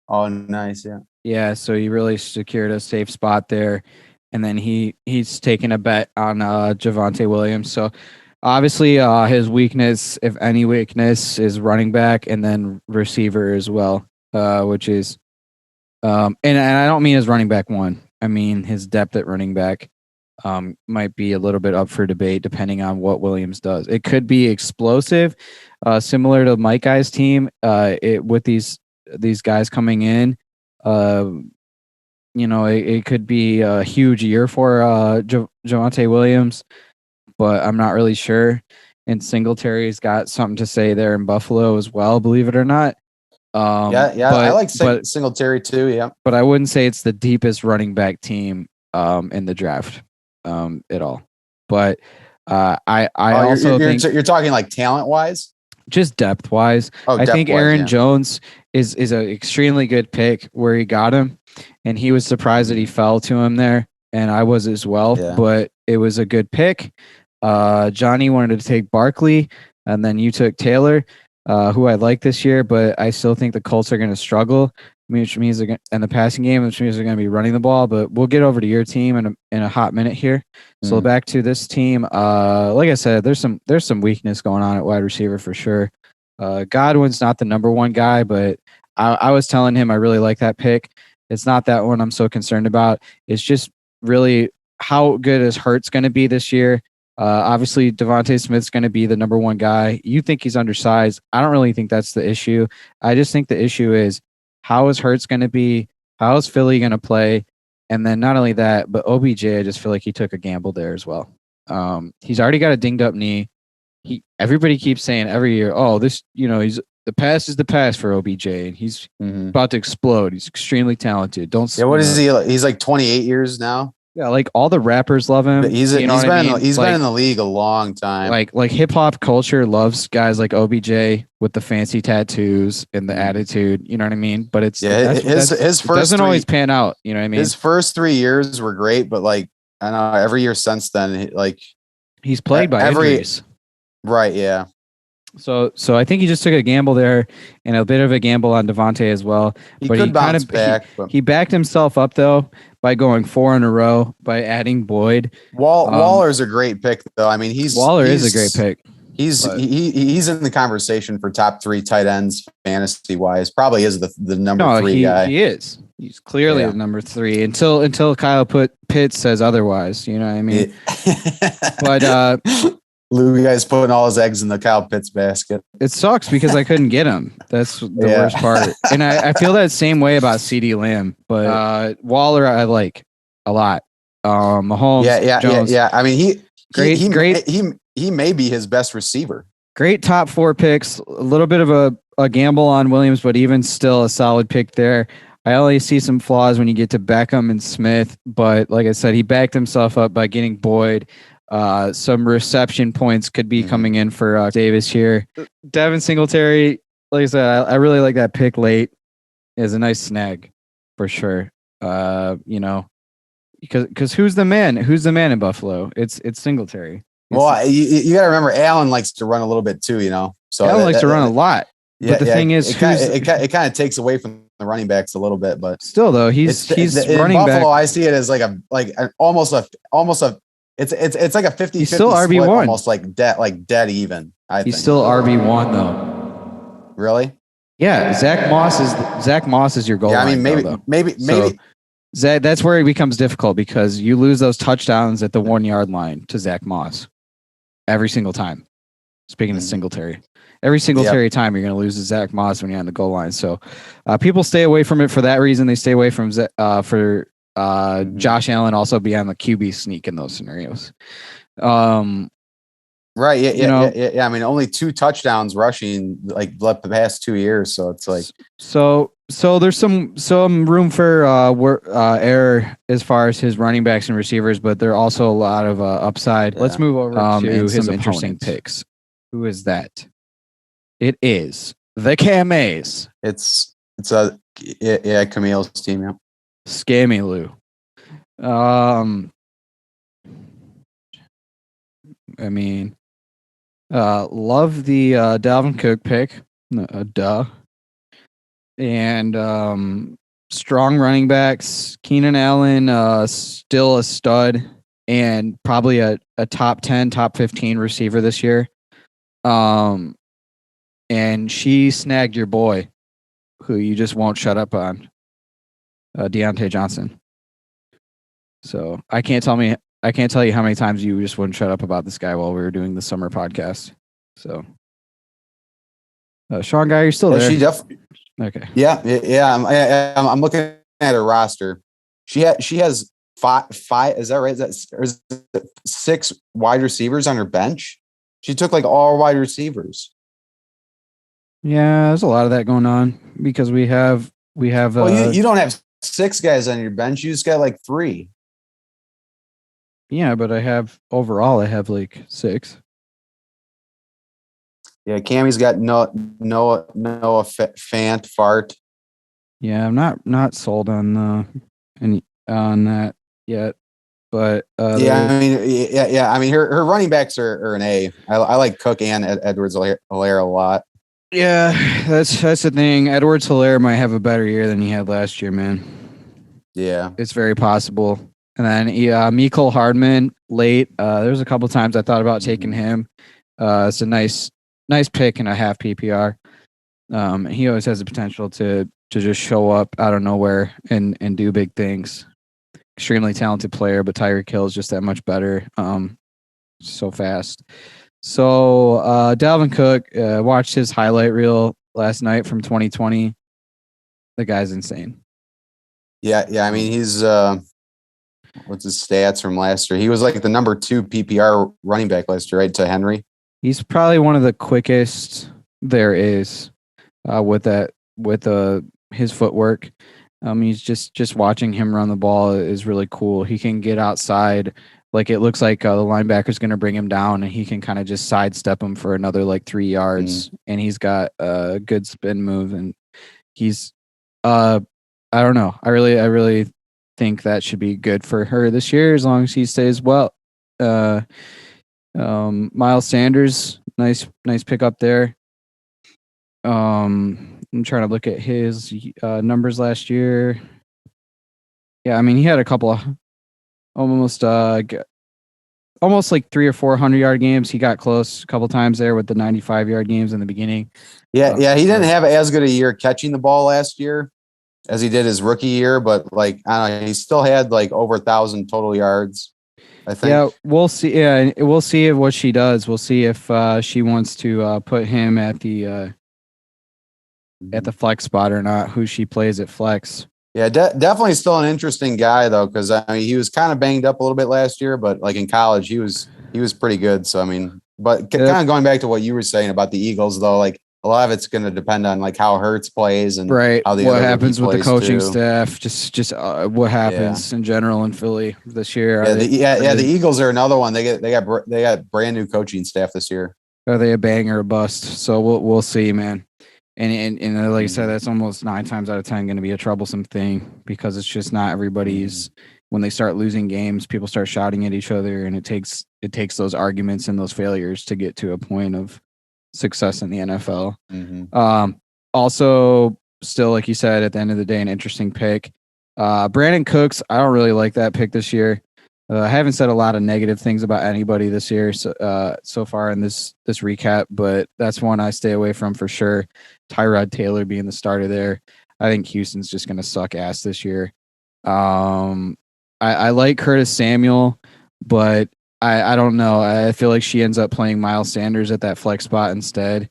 nice, yeah. Yeah, so he really secured a safe spot there. And then he's taking a bet on Javonte Williams. So obviously his weakness, if any weakness, is running back and then receiver as well, which is and I don't mean his running back one. I mean his depth at running back might be a little bit up for debate depending on what Williams does. It could be explosive, similar to Mike Guy's team. With these guys coming in, it could be a huge year for Javonte Williams, but I'm not really sure. And Singletary's got something to say there in Buffalo as well, believe it or not. I like Singletary too. Yeah, but I wouldn't say it's the deepest running back team in the draft at all. But I also think you're talking like talent wise, just depth wise. I think Aaron Jones is an extremely good pick where he got him, and he was surprised that he fell to him there, and I was as well. Yeah. But it was a good pick. Johnny wanted to take Barkley, and then you took Taylor, who I like this year, but I still think the Colts are going to struggle, which means they're in the passing game, which means they're going to be running the ball. But we'll get over to your team in a hot minute here. So back to this team. Like I said, there's some weakness going on at wide receiver for sure. Godwin's not the number one guy, but I was telling him I really like that pick. It's not that one I'm so concerned about. It's just really how good is Hurts going to be this year. Obviously, Devontae Smith's going to be the number one guy. You think he's undersized. I don't really think that's the issue. I just think the issue is how is Hurts going to be? How is Philly going to play? And then not only that, but OBJ, I just feel like he took a gamble there as well. He's already got a dinged up knee. Everybody keeps saying every year, the past is the past for OBJ, and he's about to explode. He's extremely talented. What is he? He's like 28 years now. Yeah, like all the rappers love him. He's been in the league a long time. Like hip hop culture loves guys like OBJ with the fancy tattoos and the attitude. You know what I mean? But it's his first doesn't always pan out. You know what I mean? His first 3 years were great, but like I don't know, every year since then, he's plagued by injuries. Right? Yeah. So I think he just took a gamble there and a bit of a gamble on Devontae as well. He bounce back. He backed himself up though by going 4 in a row by adding Boyd. Waller's a great pick though. I mean, Waller is a great pick. He's in the conversation for top 3 tight ends fantasy wise. Probably is the number 3 guy. He is. He's clearly the number 3 until Kyle Pitts says otherwise. You know what I mean? But Lou guy's putting all his eggs in the Kyle Pitts basket. It sucks because I couldn't get him. That's the worst part. And I feel that same way about CeeDee Lamb, but Waller I like a lot. Mahomes, Jones. Yeah. I mean, he may be his best receiver. Great top 4 picks. A little bit of a gamble on Williams, but even still a solid pick there. I only see some flaws when you get to Beckham and Smith, but like I said, he backed himself up by getting Boyd. Some reception points could be coming in for Davis here. Devin Singletary, like I said, I really like that pick late. Is a nice snag for sure. Because who's the man? Who's the man in Buffalo? It's Singletary. You got to remember, Allen likes to run a little bit too. So Allen likes to run a lot. But the thing is, it kind of takes away from the running backs a little bit. But still, though, he's running in Buffalo. back. I see it as like almost a It's like a 50-50 He's still split, RB1. almost like dead even. I think He's still RB1 though. Really? Yeah, Zach Moss is your goal. Yeah, I mean line, maybe. Zach, that's where it becomes difficult because you lose those touchdowns at the 1 yard line to Zach Moss every single time. Speaking of Singletary, every Singletary time you're going to lose to Zach Moss when you're on the goal line. So people stay away from it for that reason. They stay away from Josh Allen also be on the QB sneak in those scenarios. Right. Yeah. I mean, only 2 touchdowns rushing like the past 2 years. So it's like, so there's some room for error as far as his running backs and receivers, but there are also a lot of upside. Let's move over to his interesting picks. Who is that? It is the Kam Ayyyyys. It's Camille's team. Yeah. Scammy Lou. I mean, love the Dalvin Cook pick. Duh. And strong running backs. Keenan Allen, still a stud and probably a top 10, top 15 receiver this year. And she snagged your boy, who you just won't shut up on, Deontay Johnson. So I can't tell you how many times you just wouldn't shut up about this guy while we were doing the summer podcast. So, Sean Guy, you're still there. She definitely. Okay. Yeah. I'm looking at her roster. She has five. Is that right? Is that 6 wide receivers on her bench? She took like all wide receivers. Yeah, there's a lot of that going on because we have. Well, you don't have 6 guys on your bench. You just got like 3. Yeah, but I have like 6. Yeah, Cammy's got Noah Fant Fart. Yeah, I'm not sold on on that yet, but I mean her running backs are an A. I like Cook and Edwards-Helaire a lot. Yeah, that's the thing. Edwards-Helaire might have a better year than he had last year, man. Yeah, it's very possible. And then Mecole Hardman late. There's a couple times I thought about taking him. It's a nice pick in a half PPR. He always has the potential to just show up out of nowhere and do big things. Extremely talented player, but Tyreek Hill is just that much better. So fast. So Dalvin Cook, watched his highlight reel last night from 2020. The guy's insane. Yeah. I mean, he's what's his stats from last year? He was like the number 2 PPR running back last year, right? To Henry. He's probably one of the quickest there is with his footwork. He's just watching him run the ball is really cool. He can get outside. Like it looks like the linebacker's going to bring him down and he can kind of just sidestep him for another like 3 yards. And he's got a good spin move and he's, I don't know. I really think that should be good for her this year as long as he stays well. Miles Sanders, nice pick up there. I'm trying to look at his numbers last year. Yeah, I mean he had a couple of almost like 300 or 400 yard games. He got close a couple times there with the 95 yard games in the beginning. Yeah, he didn't have as good a year catching the ball last year as he did his rookie year, but like I don't know, he still had like over 1,000 total yards. I think. Yeah, we'll see. Yeah, we'll see what she does. We'll see if she wants to put him at the flex spot or not. Who she plays at flex. Yeah, definitely still an interesting guy though, because I mean he was kind of banged up a little bit last year, but like in college he was pretty good. So I mean, but kind of going back to what you were saying about the Eagles though, like a lot of it's going to depend on like how Hurts plays and how what happens with the coaching staff. Just what happens in general in Philly this year. The Eagles are another one. They got brand new coaching staff this year. Are they a bang or a bust? So we'll see, man. And like I said, that's almost 9 times out of 10 going to be a troublesome thing because it's just not everybody's. When they start losing games, people start shouting at each other, and it takes those arguments and those failures to get to a point of success in the NFL. Also, still, like you said, at the end of the day, an interesting pick. Brandon Cooks, I don't really like that pick this year. I haven't said a lot of negative things about anybody this year so far in this recap, but that's one I stay away from for sure. Tyrod Taylor being the starter there. I think Houston's just going to suck ass this year. I like Curtis Samuel, but I don't know. I feel like she ends up playing Miles Sanders at that flex spot instead.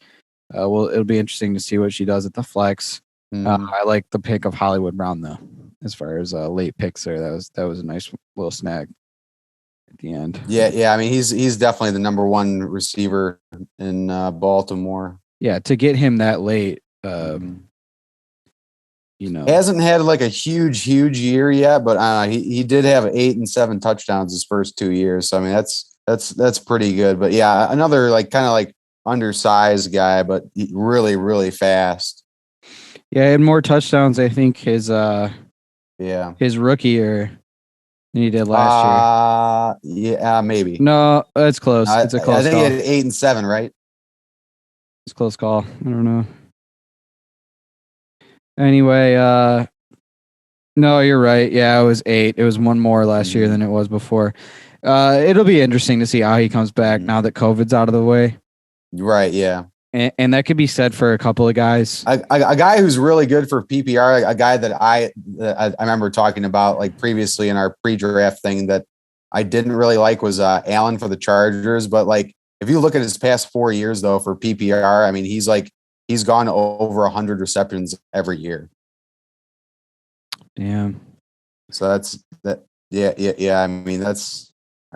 Well, it'll be interesting to see what she does at the flex. I like the pick of Hollywood Brown though. As far as late picks there, that was a nice little snag at the end. Yeah. I mean, he's definitely the number one receiver in Baltimore. Yeah, to get him that late, hasn't had like a huge year yet, but he did have 8 and 7 touchdowns his first 2 years. So I mean, that's pretty good. But yeah, another like kind of like undersized guy, but really, really fast. Yeah, he had more touchdowns, I think, his rookie year than he did last year. Yeah, maybe. No, it's close. It's a close call. I think he had 8 and 7, right? It's a close call. I don't know. Anyway, no, you're right. Yeah, it was 8. It was one more last year than it was before. It'll be interesting to see how he comes back now that COVID's out of the way. Right, yeah. And that could be said for a couple of guys. A guy who's really good for PPR, a guy that I remember talking about like previously in our pre-draft thing that I didn't really like was Allen for the Chargers. But like if you look at his past 4 years though for PPR, I mean he's gone over 100 receptions every year. Damn. So that's that. Yeah. I mean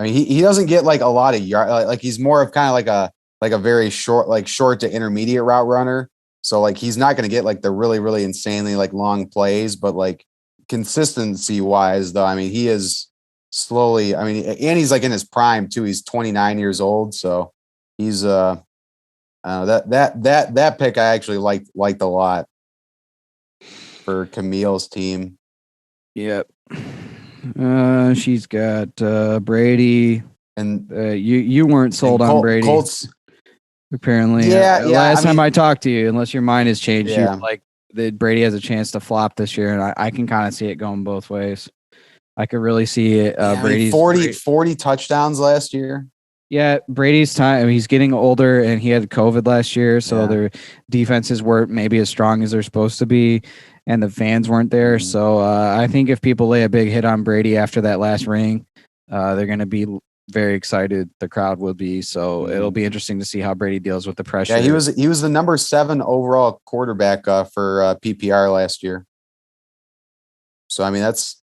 he doesn't get like a lot of yard. Like he's more of kind of like a very short to intermediate route runner. So like he's not going to get like the really, really insanely like long plays, but like consistency wise though, I mean, he is slowly, I mean, and he's like in his prime too. He's 29 years old. So he's, that pick I actually liked a lot for Camille's team. Yep. She's got Brady, and you weren't sold on Brady. Colts. Apparently, last time I talked to you, unless your mind has changed, you like that Brady has a chance to flop this year, and I can kind of see it going both ways. I could really see it. Brady's 40 touchdowns last year. Yeah, Brady's time. I mean, he's getting older, and he had COVID last year, so their defenses weren't maybe as strong as they're supposed to be, and the fans weren't there. So I think if people lay a big hit on Brady after that last ring, they're going to be very excited. The crowd will be. So it'll be interesting to see how Brady deals with the pressure. Yeah, he was the number 7 overall quarterback for PPR last year. So I mean that's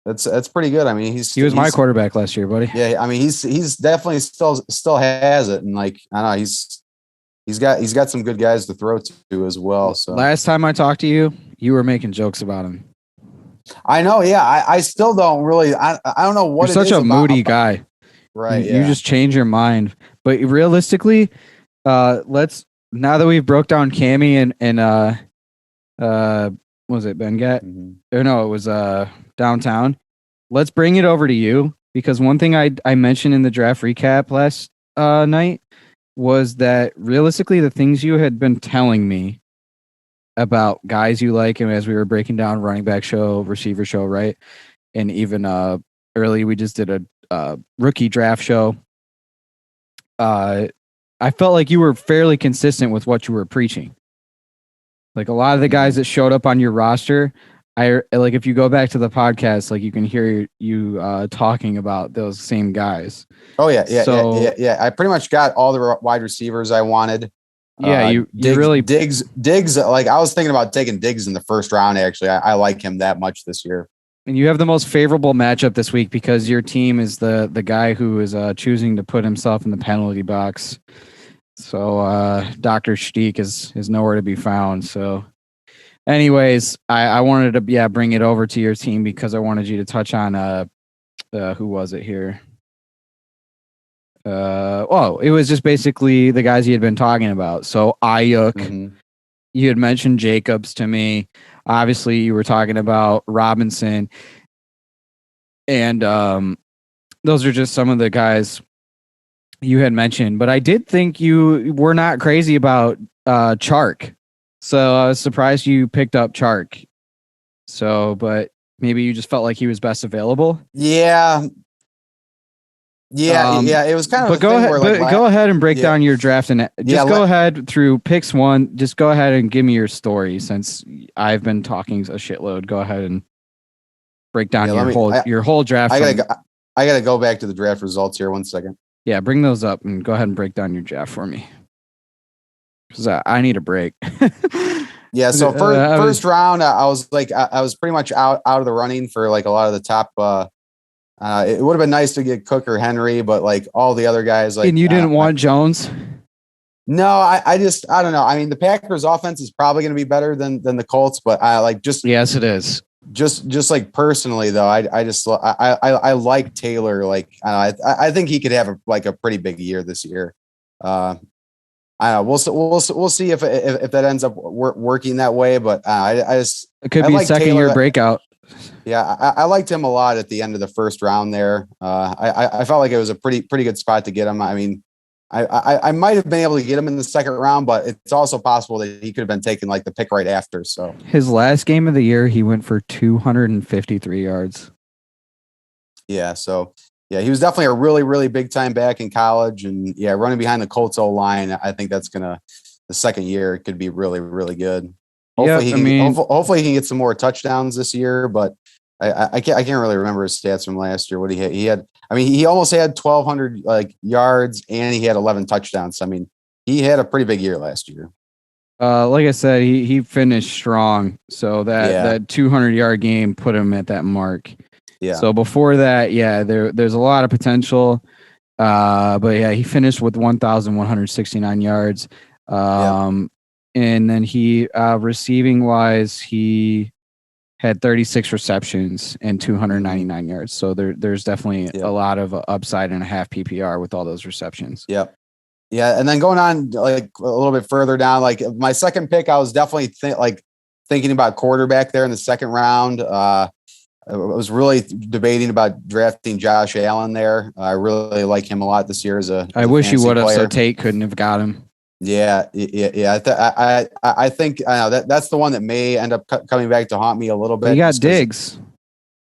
pretty good. I mean he was my quarterback last year, buddy. Yeah, I mean he's definitely still has it, and like I don't know he's got some good guys to throw to as well. So last time I talked to you, you were making jokes about him. I know. Yeah, I still don't really. I don't know what. You're such a moody guy. Right. You just change your mind. But realistically, let's now that we've broke down Cammy and was it Bengat? Or no, it was downtown. Let's bring it over to you, because one thing I mentioned in the draft recap last night was that realistically the things you had been telling me about guys you like, and as we were breaking down running back show, receiver show, right? And even early we just did a rookie draft show. I felt like you were fairly consistent with what you were preaching. Like a lot of the guys that showed up on your roster, like if you go back to the podcast, like you can hear you talking about those same guys. Oh yeah. I pretty much got all the wide receivers I wanted. Yeah, you really Diggs. Like I was thinking about taking Diggs in the first round. Actually, I like him that much this year. And you have the most favorable matchup this week because your team is the guy who is choosing to put himself in the penalty box. So Dr. Shtiek is nowhere to be found. So anyways, I wanted to bring it over to your team because I wanted you to touch on who was it here? It was just basically the guys you had been talking about. So Aiyuk, you had mentioned Jacobs to me. Obviously, you were talking about Robinson, and those are just some of the guys you had mentioned. But I did think you were not crazy about Chark, so I was surprised you picked up Chark. So, but maybe you just felt like he was best available. Yeah, Yeah, it was kind of. But go ahead, go ahead and break down your draft and just go ahead through picks one. Just go ahead and give me your story since I've been talking a shitload. Go ahead and break down your whole draft. I gotta go back to the draft results here. 1 second. Yeah, bring those up and go ahead and break down your draft for me because I need a break. Yeah, so first round, I was like, I was pretty much out of the running for like a lot of the top. It would have been nice to get Cook or Henry, but like all the other guys, like, and you didn't want Jones. No, I don't know. I mean, the Packers' offense is probably going to be better than the Colts, but I like just yes, it is. Just like personally though, I like Taylor. Like I think he could have a pretty big year this year. I don't know. We'll see if that ends up working that way. But it could be a second year breakout. Yeah, I liked him a lot at the end of the first round there. I felt like it was a pretty good spot to get him. I mean, I might have been able to get him in the second round, but it's also possible that he could have been taken like the pick right after. So his last game of the year, he went for 253 yards. Yeah, so yeah, he was definitely a really, really big time back in college, and yeah, running behind the Colts O-line, I think that's the second year it could be really, really good. Hopefully, hopefully he can get some more touchdowns this year, but I can't really remember his stats from last year. What he had. I mean, he almost had 1,200 like yards, and he had 11 touchdowns. I mean, he had a pretty big year last year. Like I said, he finished strong, so that 200-yard game put him at that mark. Yeah. So before that, there's a lot of potential. But yeah, he finished with 1,169 yards. And then he receiving wise, he had 36 receptions and 299 yards. So there's definitely a lot of upside and a half PPR with all those receptions. Yep. Yeah. And then going on like a little bit further down, like my second pick, I was definitely thinking about quarterback there in the second round. I was really debating about drafting Josh Allen there. I really like him a lot this year I wish you would have, so Tate couldn't have got him. Yeah. I think that's the one that may end up coming back to haunt me a little bit. You got Diggs,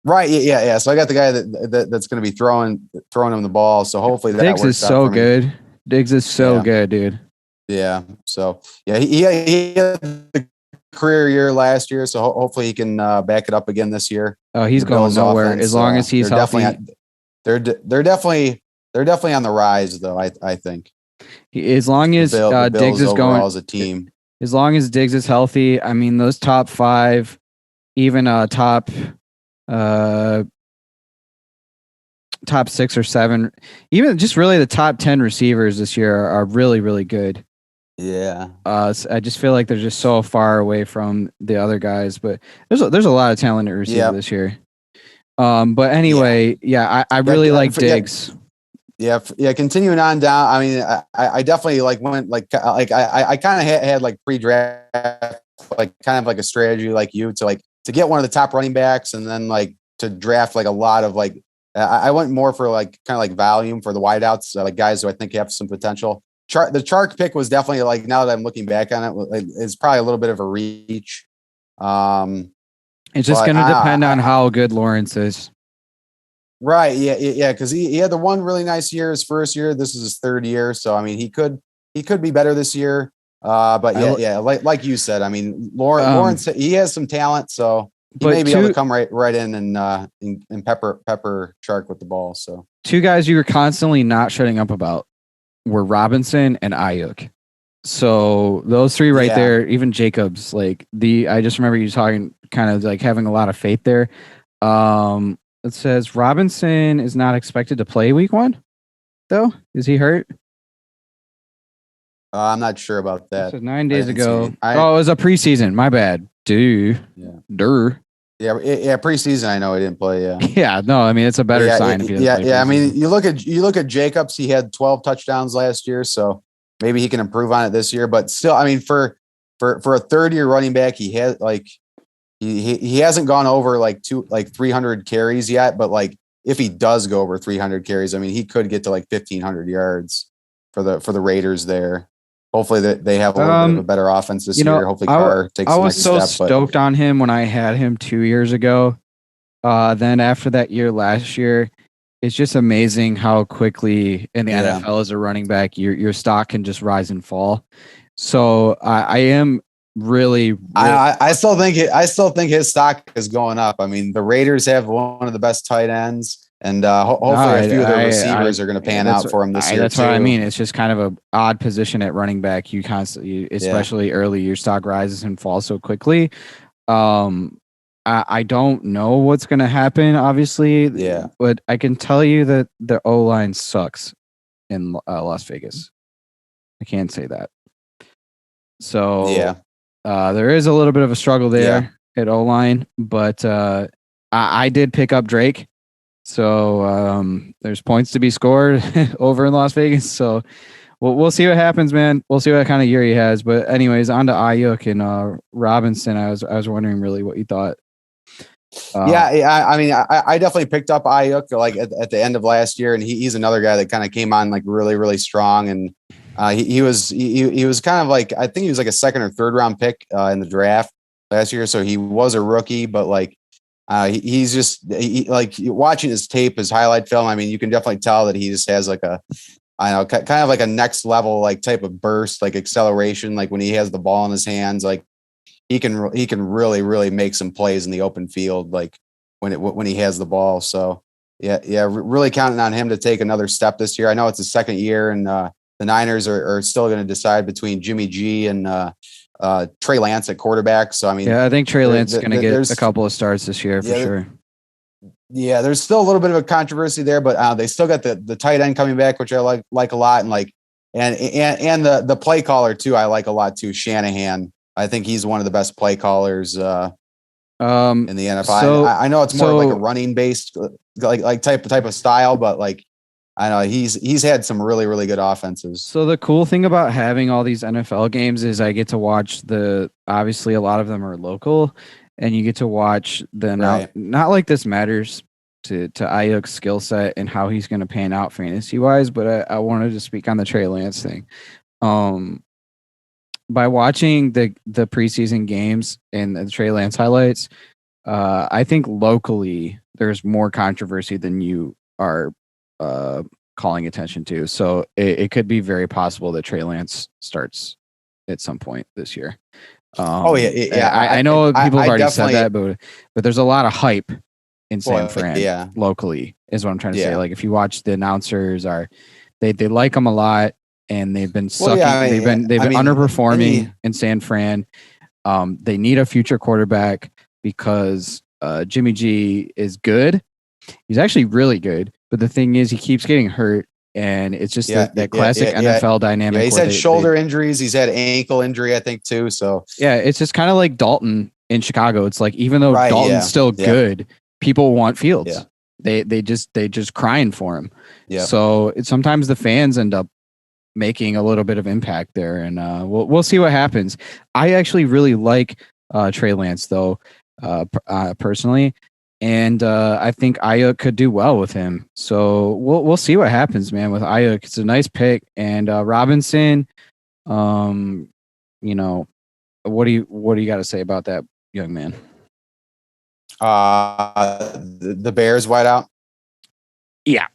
right? Yeah. So I got the guy that's going to be throwing him the ball. So hopefully that Diggs is so good. Diggs is so good, dude. Yeah. So yeah, he had the career year last year. So hopefully he can back it up again this year. Oh, he's going nowhere as long as he's healthy. They're definitely on the rise, though. I think. As long as Diggs is going as a team, as long as Diggs is healthy, I mean those top five, even top 6 or 7, even just really the top 10 receivers this year are really, really good. Yeah. I just feel like they're just so far away from the other guys, but there's a lot of talented receivers this year. But anyway, I really like Diggs. Yeah. Continuing on down. I mean, I definitely went I kind of had like pre-draft, kind of like a strategy like you to get one of the top running backs and then to draft a lot of I went more for kind of volume for the wideouts, guys who I think have some potential. The Chark pick was definitely now that I'm looking back on it, it's probably a little bit of a reach. It's just going to depend on how good Lawrence is. Right. Yeah. Because he had the one really nice year, his first year. This is his third year. So, I mean, he could be better this year. But like you said, I mean, Lawrence, he has some talent. So he may be able to come right in and pepper Chark with the ball. So 2 guys you were constantly not shutting up about were Robinson and Aiyuk. So those 3 right there, even Jacobs, I just remember you talking kind of having a lot of faith there. It says Robinson is not expected to play week 1, though. Is he hurt? I'm not sure about that. This was 9 days ago. It was a preseason. My bad. Yeah. Yeah, preseason. I know he didn't play. Yeah. Yeah. No, I mean it's a better sign. If he doesn't play preseason. I mean, you look at Jacobs. He had 12 touchdowns last year, so maybe he can improve on it this year. But still, I mean, for a third-year running back, he had He hasn't gone over 300 carries yet, but if he does go over 300 carries, I mean, he could get to 1,500 yards for the Raiders there. Hopefully they have a little bit of a better offense this year. Hopefully Carr takes the next step. I was so stoked on him when I had him 2 years ago. Then after that year last year, It's just amazing how quickly in the NFL as a running back, your stock can just rise and fall. So I am really I still think his stock is going up. I mean, the Raiders have one of the best tight ends, and hopefully a few of their receivers are going to pan out for him this year. That's what I mean. It's just kind of a odd position at running back. You constantly, especially early, your stock rises and falls so quickly. I don't know what's going to happen, obviously. Yeah. But I can tell you that the O-line sucks in Las Vegas. I can't say that. So there is a little bit of a struggle there at O-line, but I did pick up Drake. So there's points to be scored over in Las Vegas. So we'll see what happens, man. We'll see what kind of year he has. But anyways, on to Aiyuk and Robinson. I was wondering really what you thought. I mean, I definitely picked up Aiyuk like at the end of last year, and he's another guy that kind of came on like really, really strong, and he was kind of like, I think he was like a second or third round pick in the draft last year, so he was a rookie, but like he's just like watching his tape, his highlight film. I mean, you can definitely tell that he just has like a, I don't know, kind of like a next level like type of burst, like acceleration, like when he has the ball in his hands, like. He can really, really make some plays in the open field, like when he has the ball. So really counting on him to take another step this year. I know it's his second year, and the Niners are still going to decide between Jimmy G and Trey Lance at quarterback. So I mean, I think Trey Lance is going to get a couple of starts this year for sure. Yeah, there's still a little bit of a controversy there, but they still got the tight end coming back, which I like a lot, and like and the play caller too. I like a lot too, Shanahan. I think he's one of the best play callers in the NFL. So, I know it's more like a running based like type of style, but like I know he's had some really, really good offenses. So the cool thing about having all these NFL games is I get to watch obviously a lot of them are local, and you get to watch the not like this matters to Aiyuk's skill set and how he's going to pan out fantasy wise, but I wanted to speak on the Trey Lance thing. By watching the preseason games and the Trey Lance highlights, I think locally there's more controversy than you are calling attention to. So it could be very possible that Trey Lance starts at some point this year. I know people have already said that, but there's a lot of hype in San Fran locally is what I'm trying to say. Like if you watch the announcers they like him a lot. And they've been sucking. They've been underperforming in San Fran. They need a future quarterback because Jimmy G is good. He's actually really good. But the thing is, he keeps getting hurt, and it's just that classic NFL dynamic. Yeah, he's had shoulder injuries. He's had ankle injury, I think, too. So it's just kind of like Dalton in Chicago. It's like even though Dalton's still good, people want Fields. Yeah. They just crying for him. Yeah. So sometimes the fans end up making a little bit of impact there, and we'll see what happens. I actually really like Trey Lance though, personally, and I think Aiyuk could do well with him. So we'll see what happens, man. With Aiyuk, it's a nice pick, and Robinson. What do you got to say about that young man? The Bears wideout. Yeah.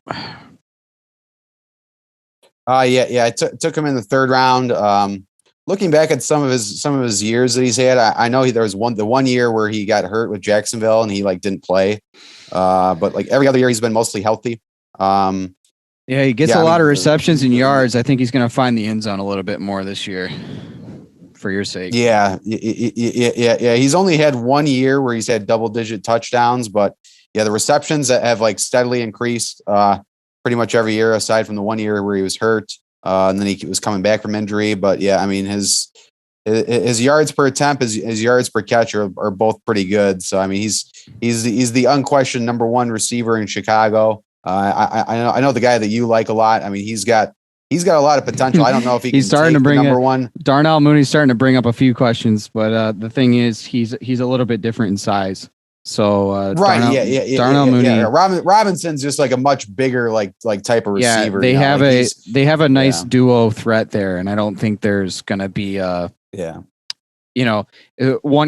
I took him in the third round. Looking back at some of his years that he's had, I know there was the one year where he got hurt with Jacksonville and he like didn't play. But like every other year he's been mostly healthy. He gets a lot of receptions and yards. I think he's going to find the end zone a little bit more this year for your sake. Yeah. He's only had 1 year where he's had double-digit touchdowns, but the receptions that have like steadily increased pretty much every year, aside from the 1 year where he was hurt, and then he was coming back from injury. But I mean, his yards per attempt, his yards per catch are both pretty good. So I mean, he's the unquestioned number one receiver in Chicago. I know the guy that you like a lot. I mean, he's got a lot of potential. I don't know if he he's can starting to bring number one. Darnell Mooney's starting to bring up a few questions, but the thing is, he's a little bit different in size. So Darnell Mooney. Yeah. Robinson's just like a much bigger like type of receiver. They have a nice duo threat there, and I don't think there's gonna be one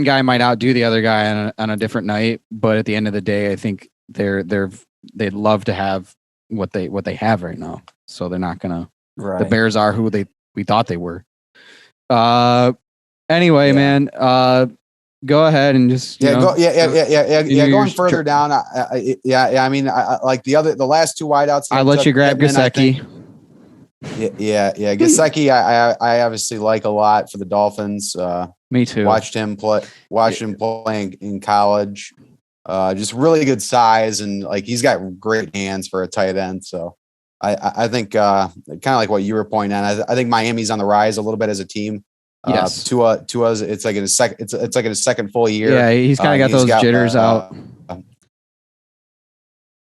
guy might outdo the other guy on a different night, but at the end of the day, I think they'd love to have what they have right now. So they're not gonna. Right. The Bears are who we thought they were. Anyway, man. Go ahead and just Going further down, I mean, like the last two wideouts. I let you grab Gesicki. Gesicki, I obviously like a lot for the Dolphins. Me too. Watched him playing in college. Just really good size, and like he's got great hands for a tight end. So I think kind of like what you were pointing at. I think Miami's on the rise a little bit as a team. Yes. Tua's it's like in his second full year. Yeah, he's kind of got those jitters out.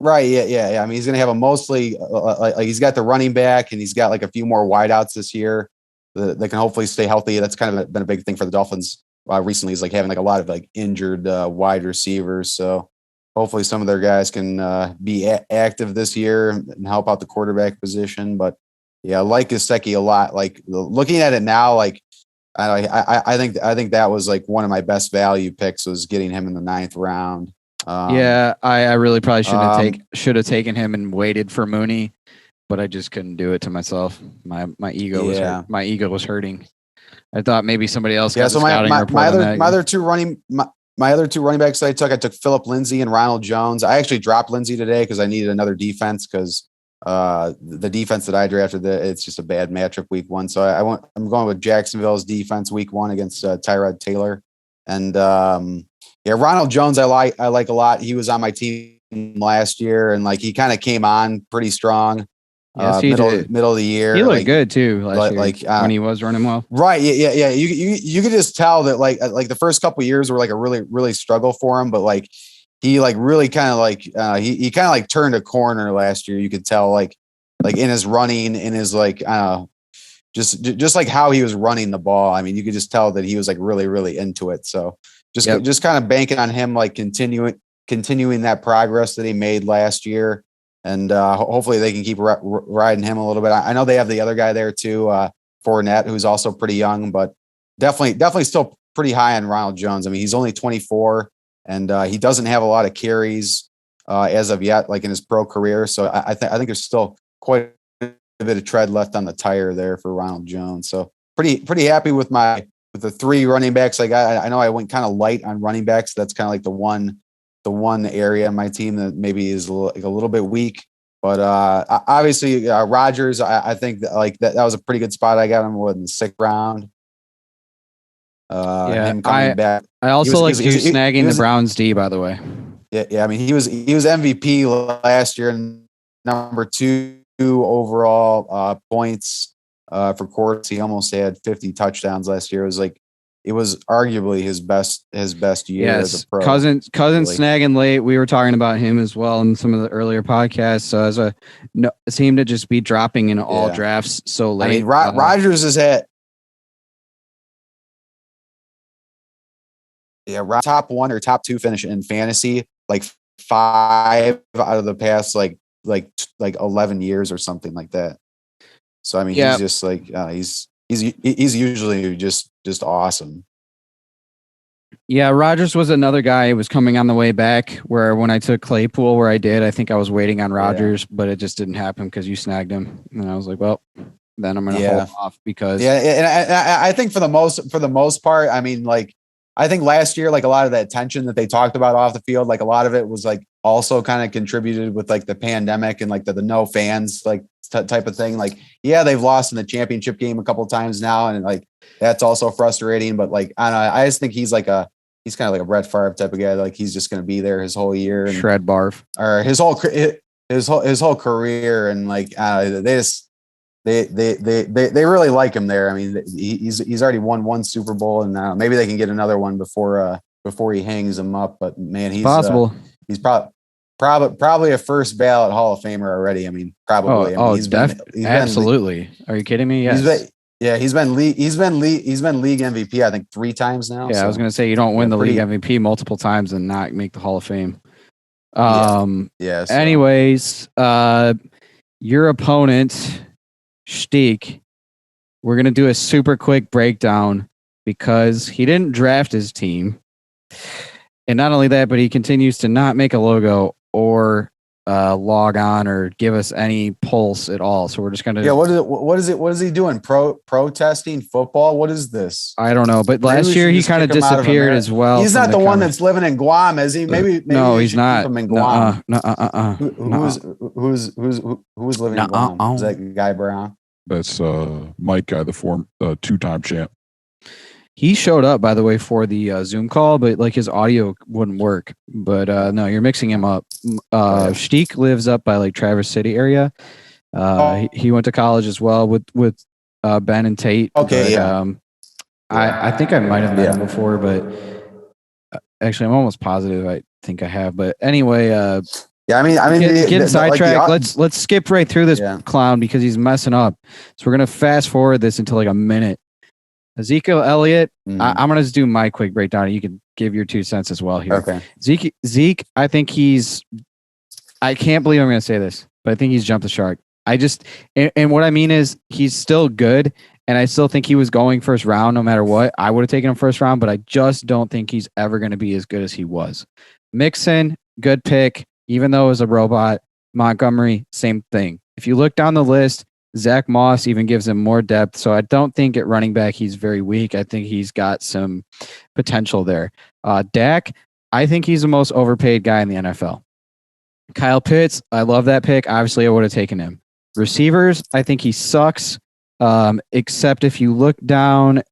Right. Yeah. I mean, he's going to have a mostly like he's got the running back, and he's got like a few more wideouts this year that can hopefully stay healthy. That's kind of been a big thing for the Dolphins recently. Is like having like a lot of like injured wide receivers. So hopefully some of their guys can be active this year and help out the quarterback position. But yeah, I like Gesicki a lot. Like looking at it now, like I think that was like one of my best value picks was getting him in the 9th round. I really probably should have taken him and waited for Mooney, but I just couldn't do it to myself. My ego was hurting. I thought maybe somebody else. So my other two running backs I took Phillip Lindsay and Ronald Jones. I actually dropped Lindsay today because I needed another defense because the defense that I drafted, it's just a bad matchup week 1. So I'm going with Jacksonville's defense week 1 against Tyrod Taylor. And Ronald Jones I like a lot. He was on my team last year, and like he kind of came on pretty strong. Yes, middle of the year. He looked good too last year when he was running well. Right. Yeah. You could just tell that like the first couple of years were like a really, really struggle for him, but like he like really kind of like he kind of like turned a corner last year. You could tell like in his running, in his like just like how he was running the ball. I mean, you could just tell that he was like really, really into it. So just kind of banking on him, like continuing that progress that he made last year. And hopefully they can keep riding him a little bit. I know they have the other guy there too, Fournette, who's also pretty young, but definitely still pretty high on Ronald Jones. I mean, he's only 24, and he doesn't have a lot of carries as of yet, like in his pro career. So I think there's still quite a bit of tread left on the tire there for Ronald Jones. So pretty happy with the 3 running backs I got. I know I went kind of light on running backs. That's kind of like the one area in my team that maybe is a little bit weak, but obviously Rodgers, I think that was a pretty good spot. I got him in the 6th round. Him coming back. I also like you snagging the Browns D, by the way. Yeah. I mean, he was MVP last year, and number 2 overall points for quarters. He almost had 50 touchdowns last year. It was arguably his best year as a pro. Cousins snagging late. We were talking about him as well in some of the earlier podcasts. So as a team to just be dropping in all drafts so late. I mean, Rodgers has had top 1 or top 2 finish in fantasy like 5 out of the past like 11 years or something like that. So I mean, he's just like he's usually just awesome. Yeah, Rodgers was another guy who was coming on the way back, where when I took Claypool where I did, I think I was waiting on Rodgers, but it just didn't happen because you snagged him. And I was like, well, then I'm going to hold off because and I think for the most part, I mean, like I think last year, like a lot of that tension that they talked about off the field, like a lot of it was like also kind of contributed with like the pandemic and like the no fans like type of thing. Like, yeah, they've lost in the championship game a couple of times now, and like that's also frustrating. But like, I don't know, I just think he's kind of like a Brett Favre type of guy. Like he's just going to be there his whole year, and shred barf, or his whole career, and like they really like him there. I mean, he's already won 1 Super Bowl, and maybe they can get another one before he hangs him up. But man, he's possible. He's probably a first ballot Hall of Famer already. I mean, probably. He's absolutely. Are you kidding me? Yes. He's been league MVP I think 3 times now. Yeah, so. I was going to say you don't win the league MVP multiple times and not make the Hall of Fame. Anyways, your opponent Shtiek, we're going to do a super quick breakdown because he didn't draft his team. And not only that, but he continues to not make a logo or log on or give us any pulse at all. So we're just gonna. Yeah, what is he doing? Protesting football? What is this? I don't know. But last year he kind of disappeared as well. He's not the one that's living in Guam, is he? Maybe no, he's not. Keep him in Guam. Who's living in Guam? Is that Guy Brown? That's Mike Guy, the two-time champ. He showed up, by the way, for the Zoom call, but like his audio wouldn't work. But no, you're mixing him up. Shtiek lives up by like Traverse City area. He went to college as well with Ben and Tate. Okay, but, I think I might have met him before, but actually, I'm almost positive. I think I have. But anyway, I mean, getting sidetracked. Let's skip right through this clown because he's messing up. So we're gonna fast forward this into like a minute. Ezekiel Elliott, I'm going to just do my quick breakdown. You can give your 2 cents as well here. Okay. Zeke, I think I can't believe I'm going to say this, but I think he's jumped the shark. And what I mean is he's still good, and I still think he was going first round no matter what. I would have taken him first round, but I just don't think he's ever going to be as good as he was. Mixon, good pick, even though it was a robot. Montgomery, same thing. If you look down the list, Zach Moss even gives him more depth. So I don't think at running back he's very weak. I think he's got some potential there. Dak, I think he's the most overpaid guy in the NFL. Kyle Pitts, I love that pick. Obviously, I would have taken him. Receivers, I think he sucks. Except if you look down,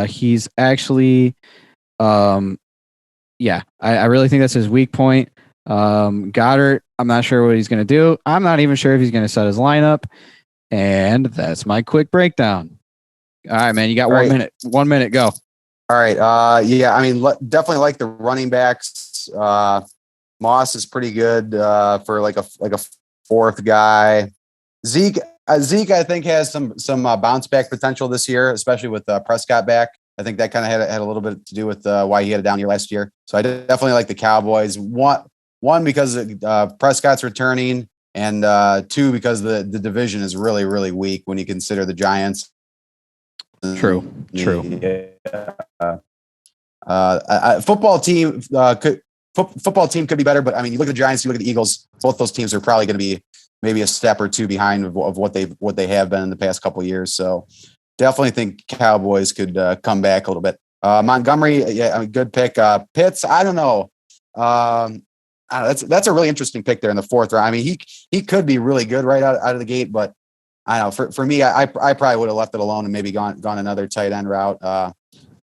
he's actually, I really think that's his weak point. Goddard, I'm not sure what he's going to do. I'm not even sure if he's going to set his lineup. And that's my quick breakdown. All right, man. You got 1 minute. 1 minute. Go. All right. I mean, definitely like the running backs. Moss is pretty good for like a fourth guy. Zeke, I think has some bounce back potential this year, especially with Prescott back. I think that kind of had a little bit to do with why he had a down year last year. So I definitely like the Cowboys. One because Prescott's returning. And two, because the division is really, really weak when you consider the Giants. True. Football team could be better, but I mean, you look at the Giants, you look at the Eagles. Both those teams are probably going to be maybe a step or two behind of what they have been in the past couple of years. So definitely think Cowboys could come back a little bit. Montgomery, good pick. Pitts, I don't know. That's a really interesting pick there in the fourth round. I mean, he could be really good right out of the gate, but I don't know. For me, I probably would have left it alone and maybe gone another tight end route.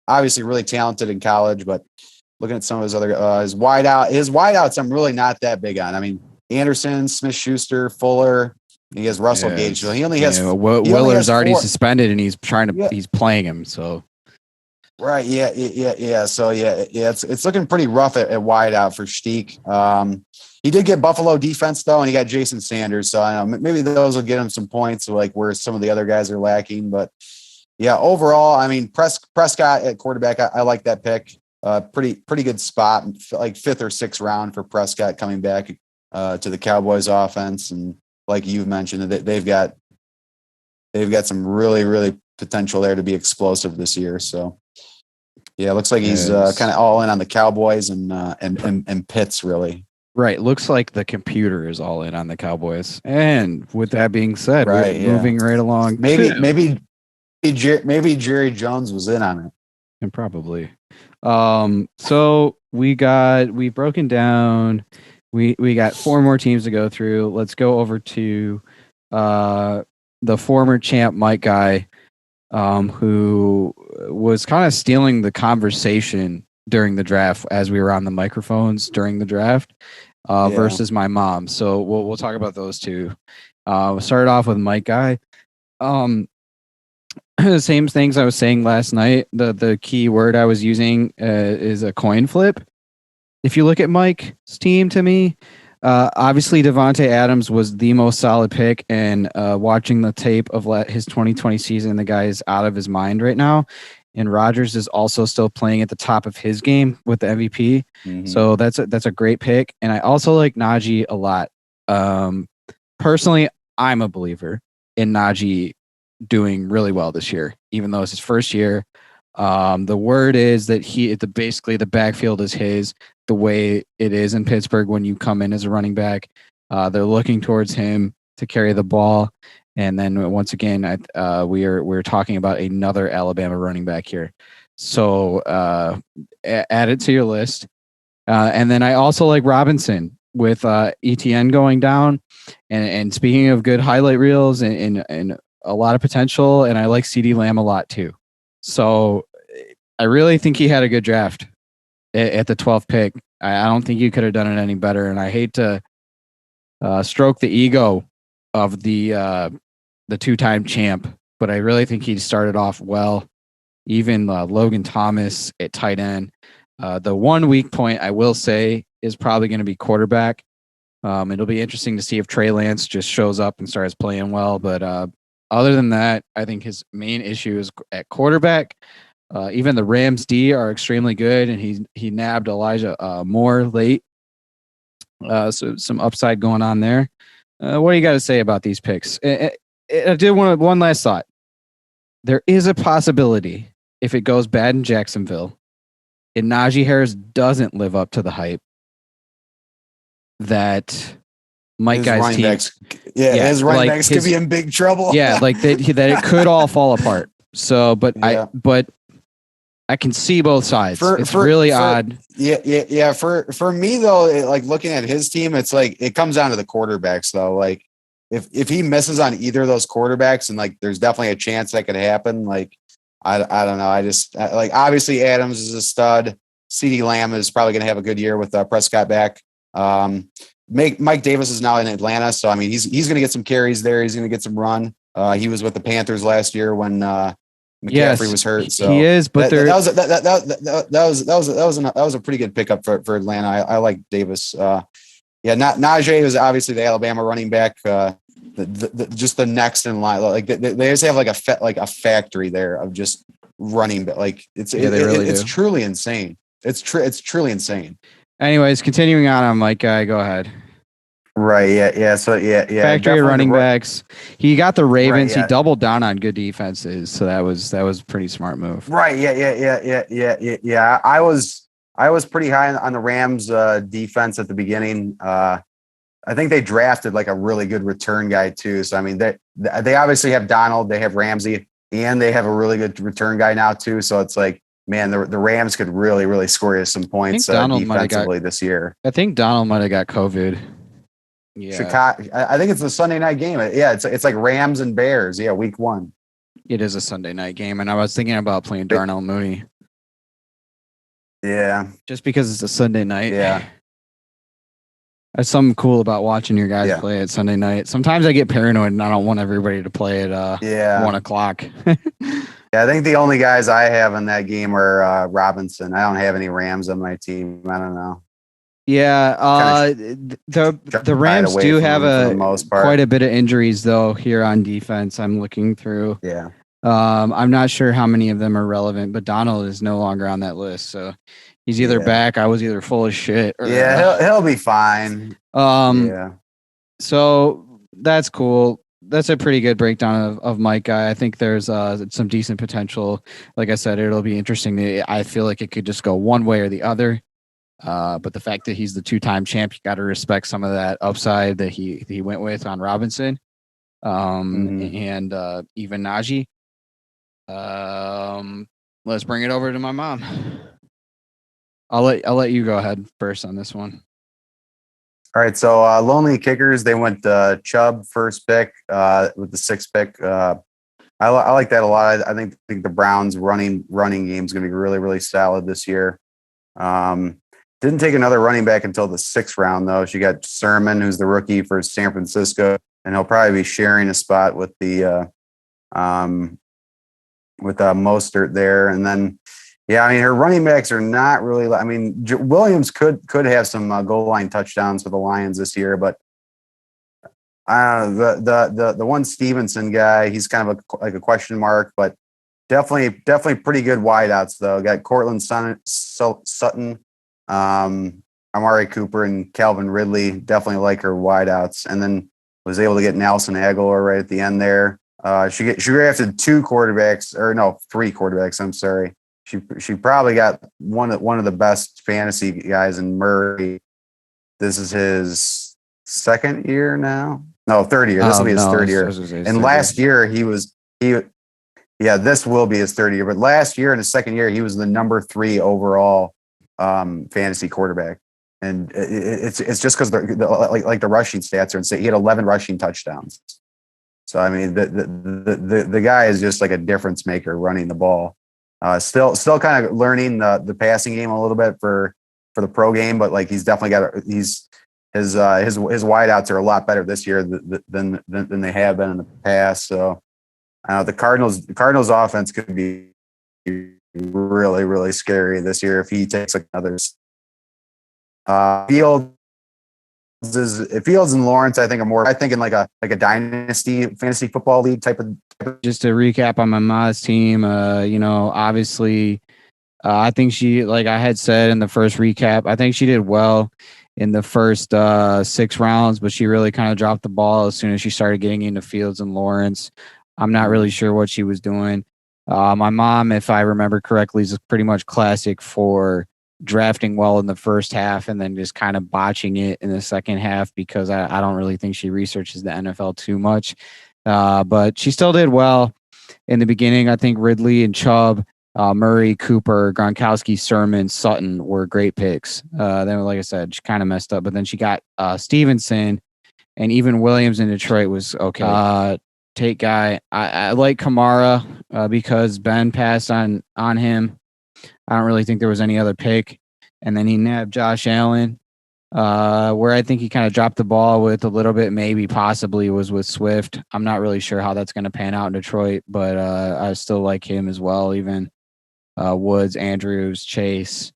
Obviously, really talented in college, but looking at some of his other his wideouts, I'm really not that big on. I mean, Anderson, Smith-Schuster, Fuller. He has Russell Gage, so he only has. Willer's already suspended, and he's he's playing him. So. Right. Yeah. So it's looking pretty rough at wideout for Shtiek. He did get Buffalo defense though, and he got Jason Sanders. So I don't know, maybe those will get him some points, like where some of the other guys are lacking. But yeah, overall, I mean, Prescott at quarterback, I like that pick. Pretty good spot, like fifth or sixth round for Prescott coming back to the Cowboys offense, and like you mentioned, they've got some really, really potential there to be explosive this year. So. Yeah, it looks like he's kind of all in on the Cowboys and Pitts, really. Right. Looks like the computer is all in on the Cowboys. And with that being said, we're moving right along. Maybe Jerry Jones was in on it. And probably. So we've broken down. We got 4 more teams to go through. Let's go over to the former champ Mike Guy. Who was kind of stealing the conversation during the draft as we were on the microphones during the draft versus my mom. So we'll talk about those two. We'll start off with Mike Guy. The same things I was saying last night. The key word I was using is a coin flip. If you look at Mike's team, to me, obviously Devontae Adams was the most solid pick, and watching the tape of his 2020 season, the guy is out of his mind right now. And Rodgers is also still playing at the top of his game with the MVP. Mm-hmm. So that's a great pick. And I also like Najee a lot. Personally, I'm a believer in Najee doing really well this year, even though it's his first year. The word is that basically the backfield is his, the way it is in Pittsburgh when you come in as a running back. They're looking towards him to carry the ball. And then once again, we're talking about another Alabama running back here. So add it to your list. And then I also like Robinson with ETN going down. And speaking of good highlight reels and a lot of potential, and I like CeeDee Lamb a lot too. So I really think he had a good draft at the 12th pick. I don't think you could have done it any better. And I hate to stroke the ego of the two-time champ, but I really think he started off well. Even Logan Thomas at tight end. The one weak point I will say is probably going to be quarterback. It'll be interesting to see if Trey Lance just shows up and starts playing well. But other than that, I think his main issue is at quarterback. Even the Rams D are extremely good, and he nabbed Elijah Moore late. So some upside going on there. What do you got to say about these picks? I did one last thought. There is a possibility if it goes bad in Jacksonville and Najee Harris doesn't live up to the hype that Mike Guy's team. His running backs could be in big trouble. Yeah, like that it could all fall apart. So, but I can see both sides. It's really odd. Yeah. For me though, like looking at his team, it's like it comes down to the quarterbacks though. Like if he misses on either of those quarterbacks, and like there's definitely a chance that could happen. Like I don't know. I just like obviously Adams is a stud. CeeDee Lamb is probably going to have a good year with Prescott back. Mike Davis is now in Atlanta, so I mean he's going to get some carries there. He's going to get some run. He was with the Panthers last year when McCaffrey was hurt. So he is, but that was a pretty good pickup for Atlanta. I like Davis. Najee was obviously the Alabama running back. Just the next in line. Like they just have like a factory there of just running, but like it's truly insane. It's truly insane. Anyways, continuing on Mike Guy, go ahead. Right. Yeah. So factory running backs. He got the Ravens. Right, yeah. He doubled down on good defenses, so that was a pretty smart move. Right. Yeah. I was pretty high on the Rams defense at the beginning. I think they drafted like a really good return guy too. So I mean, they obviously have Donald, they have Ramsey, and they have a really good return guy now too. So it's like, man, the Rams could really score you some points defensively this year. I think Donald might have got COVID. Yeah, Chicago. I think it's the Sunday night game. Yeah, it's like Rams and Bears. Yeah, week 1. It is a Sunday night game, and I was thinking about playing Darnell Mooney. Yeah, just because it's a Sunday night. Yeah, there's something cool about watching your guys play at Sunday night. Sometimes I get paranoid, and I don't want everybody to play at 1:00. Yeah, I think the only guys I have in that game are Robinson. I don't have any Rams on my team. I don't know. Yeah, the Rams do have quite a bit of injuries though here on defense. I'm looking through. Yeah. I'm not sure how many of them are relevant, but Donald is no longer on that list, so he's either back. I was either full of shit. Or, he'll be fine. So that's cool. That's a pretty good breakdown of Mike Guy. I think there's some decent potential. Like I said, it'll be interesting. I feel like it could just go one way or the other. But the fact that he's the 2-time champ, you got to respect some of that upside that he went with on Robinson, and even Najee. Let's bring it over to my mom. I'll let you go ahead first on this one. All right, so Lonley Kickers, they went Chubb first pick with the 6th pick. I like that a lot. I think the Browns running game is going to be really solid this year. Didn't take another running back until the 6th round, though. She got Sermon, who's the rookie for San Francisco, and he'll probably be sharing a spot with the Mostert there. And then, yeah, I mean, her running backs are not really. I mean, Williams could have some goal line touchdowns for the Lions this year, but the one Stevenson guy, he's kind of like a question mark, but definitely pretty good wideouts though. Got Cortland Sutton. Amari Cooper and Calvin Ridley, definitely like her wideouts, and then was able to get Nelson Aguilar right at the end there. She drafted 3 quarterbacks. I'm sorry. She probably got one of the best fantasy guys in Murray. This is his second year now. No, third year. This will be his third year. And last year this will be his third year. But last year in his second year, he was the number 3 overall fantasy quarterback. And it's just because the rushing stats are insane. He had 11 rushing touchdowns. So I mean, the guy is just like a difference maker running the ball. Still kind of learning the passing game a little bit for the pro game, but like he's definitely got his wideouts are a lot better this year than they have been in the past. So the Cardinals offense could be really, really scary this year if he takes like others. Fields and Lawrence, I think are more. I think in like a dynasty fantasy football league type of. Just to recap on my mom's team, obviously, I think she, like I had said in the first recap, I think she did well in the first 6 rounds, but she really kind of dropped the ball as soon as she started getting into Fields and Lawrence. I'm not really sure what she was doing. My mom, if I remember correctly, is pretty much classic for drafting well in the first half and then just kind of botching it in the second half because I don't really think she researches the NFL too much. But she still did well in the beginning. I think Ridley and Chubb, Murray, Cooper, Gronkowski, Sermon, Sutton were great picks. Then, like I said, she kind of messed up, but then she got Stevenson, and even Williams in Detroit was okay. Tate guy, I like Kamara because Ben passed on him. I don't really think there was any other pick. And then he nabbed Josh Allen, where I think he kind of dropped the ball with a little bit, maybe possibly was with Swift. I'm not really sure how that's going to pan out in Detroit, but I still like him as well, even Woods, Andrews, Chase.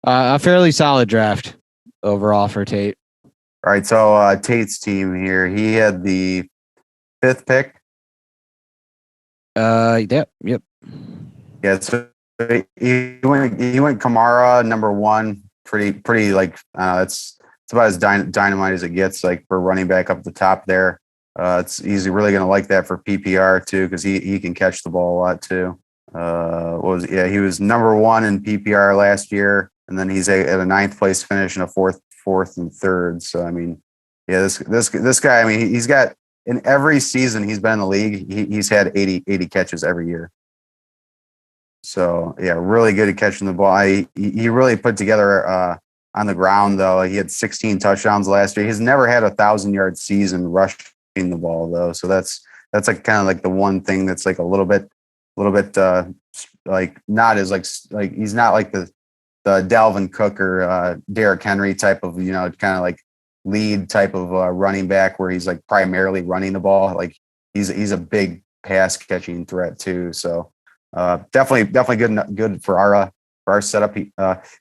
A fairly solid draft overall for Tate. All right, so Tate's team here, he had the 5th pick. Yep. Yeah, so he went Kamara number 1. Pretty like it's about as dynamite as it gets, like for running back up the top there. He's really going to like that for PPR too because he can catch the ball a lot too. He was number 1 in PPR last year, and then he's at a 9th place finish and a 4th and 3rd. So I mean, yeah, this guy. I mean, he's got in every season he's been in the league, he's had 80 catches every year. So yeah, really good at catching the ball. He really put together on the ground though. He had 16 touchdowns last year. He's never had 1,000-yard season rushing the ball though. So that's like kind of like the one thing that's like a little bit like not as like he's not like the Dalvin Cook or Derrick Henry type of kind of like lead type of running back where he's like primarily running the ball. Like he's a big pass catching threat too. So. Definitely good for our setup.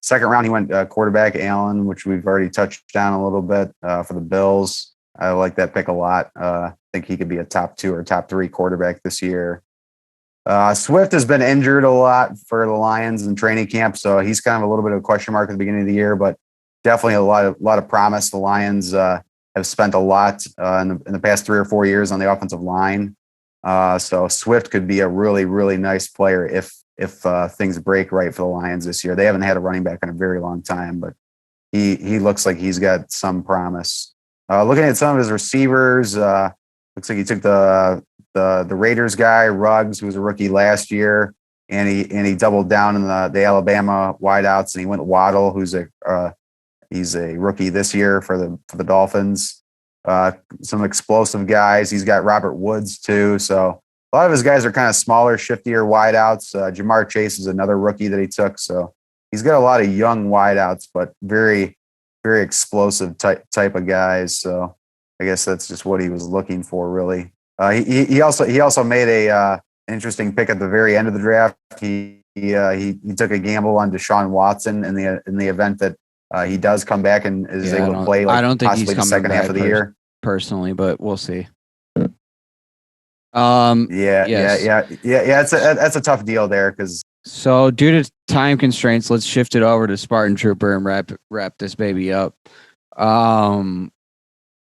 Second round, he went quarterback Allen, which we've already touched on a little bit for the Bills. I like that pick a lot. I think he could be a top 2 or top 3 quarterback this year. Swift has been injured a lot for the Lions in training camp, so he's kind of a little bit of a question mark at the beginning of the year, but definitely a lot of promise. The Lions have spent a lot in the past 3 or 4 years on the offensive line. So Swift could be a really, really nice player if things break right for the Lions this year. They haven't had a running back in a very long time, but he looks like he's got some promise. Looking at some of his receivers, looks like he took the Raiders guy, Ruggs, who was a rookie last year, and he doubled down in the Alabama wideouts, and he went Waddle, who's he's a rookie this year for the Dolphins. Some explosive guys. He's got Robert Woods too. So a lot of his guys are kind of smaller, shiftier wideouts. Jamar Chase is another rookie that he took. So he's got a lot of young wideouts, but very, very explosive type of guys. So I guess that's just what he was looking for, really. He also made a interesting pick at the very end of the draft. He took a gamble on Deshaun Watson in the event that he does come back and is able to play. Like, I don't think he's coming the second half of the year personally, but we'll see. That's a tough deal there because. So due to time constraints, let's shift it over to Spartan Trooper and wrap this baby up. All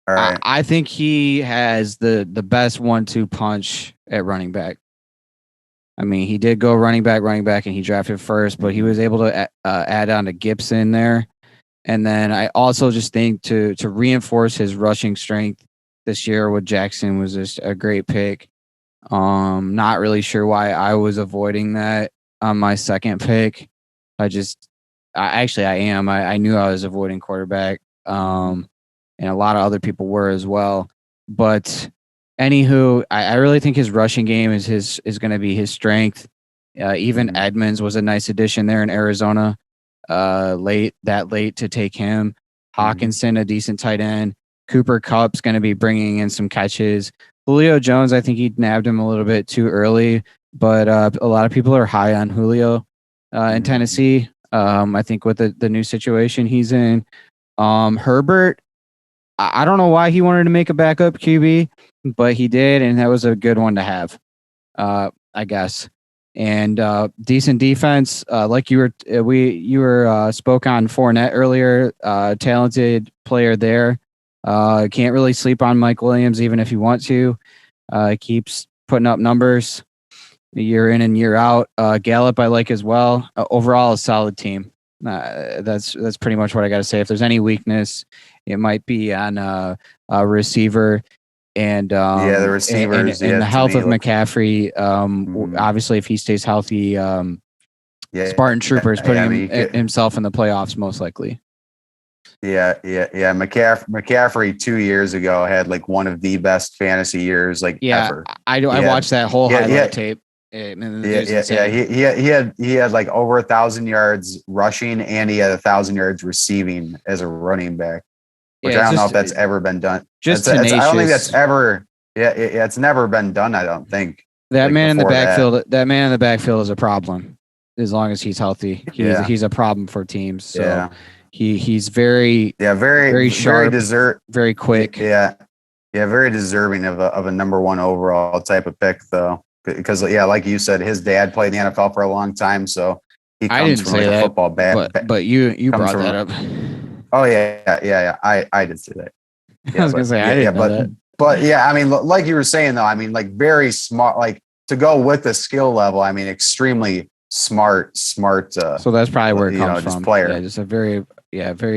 right. I think he has the best 1-2 punch at running back. I mean, he did go running back, and he drafted first, but he was able to add on to Gibson there. And then I also just think to reinforce his rushing strength this year with Jackson was just a great pick. Not really sure why I was avoiding that on my second pick. I am. I knew I was avoiding quarterback. And a lot of other people were as well. But anywho, I really think his rushing game is going to be his strength. Even Edmonds was a nice addition there in Arizona. Late to take him. Hawkinson, a decent tight end. Cooper Kupp's going to be bringing in some catches. Julio Jones, I think he nabbed him a little bit too early, but a lot of people are high on Julio in Tennessee. I think with the new situation he's in. Herbert, I don't know why he wanted to make a backup QB, but he did, and that was a good one to have, I guess. And decent defense, like you were spoke on Fournette earlier. Talented player there. Can't really sleep on Mike Williams, even if you want to. Keeps putting up numbers year in and year out. Gallup I like as well. Overall, a solid team. That's pretty much what I got to say. If there's any weakness, it might be on a receiver. And the receivers and the health of McCaffrey. Obviously, if he stays healthy, Spartan Trooper is putting himself in the playoffs most likely. Yeah. McCaffrey 2 years ago had like one of the best fantasy years ever. I watched that whole highlight tape. He had like over 1,000 yards rushing, and he had 1,000 yards receiving as a running back. Which I don't know if that's ever been done. I don't think that's ever. It's never been done. I don't think. That man in the backfield. That man in the backfield is a problem. As long as he's healthy, he's a problem for teams. So he's very sharp, very quick. Very deserving of a number one overall type of pick though. Because like you said, his dad played in the NFL for a long time, so he comes from a football background. But you brought that up. Oh yeah. I did say that. Yeah, I was gonna say I didn't know that. But I mean, like you were saying though, I mean, like very smart, like to go with the skill level. I mean, extremely smart. So that's probably where it comes from. Just player. Yeah, just a very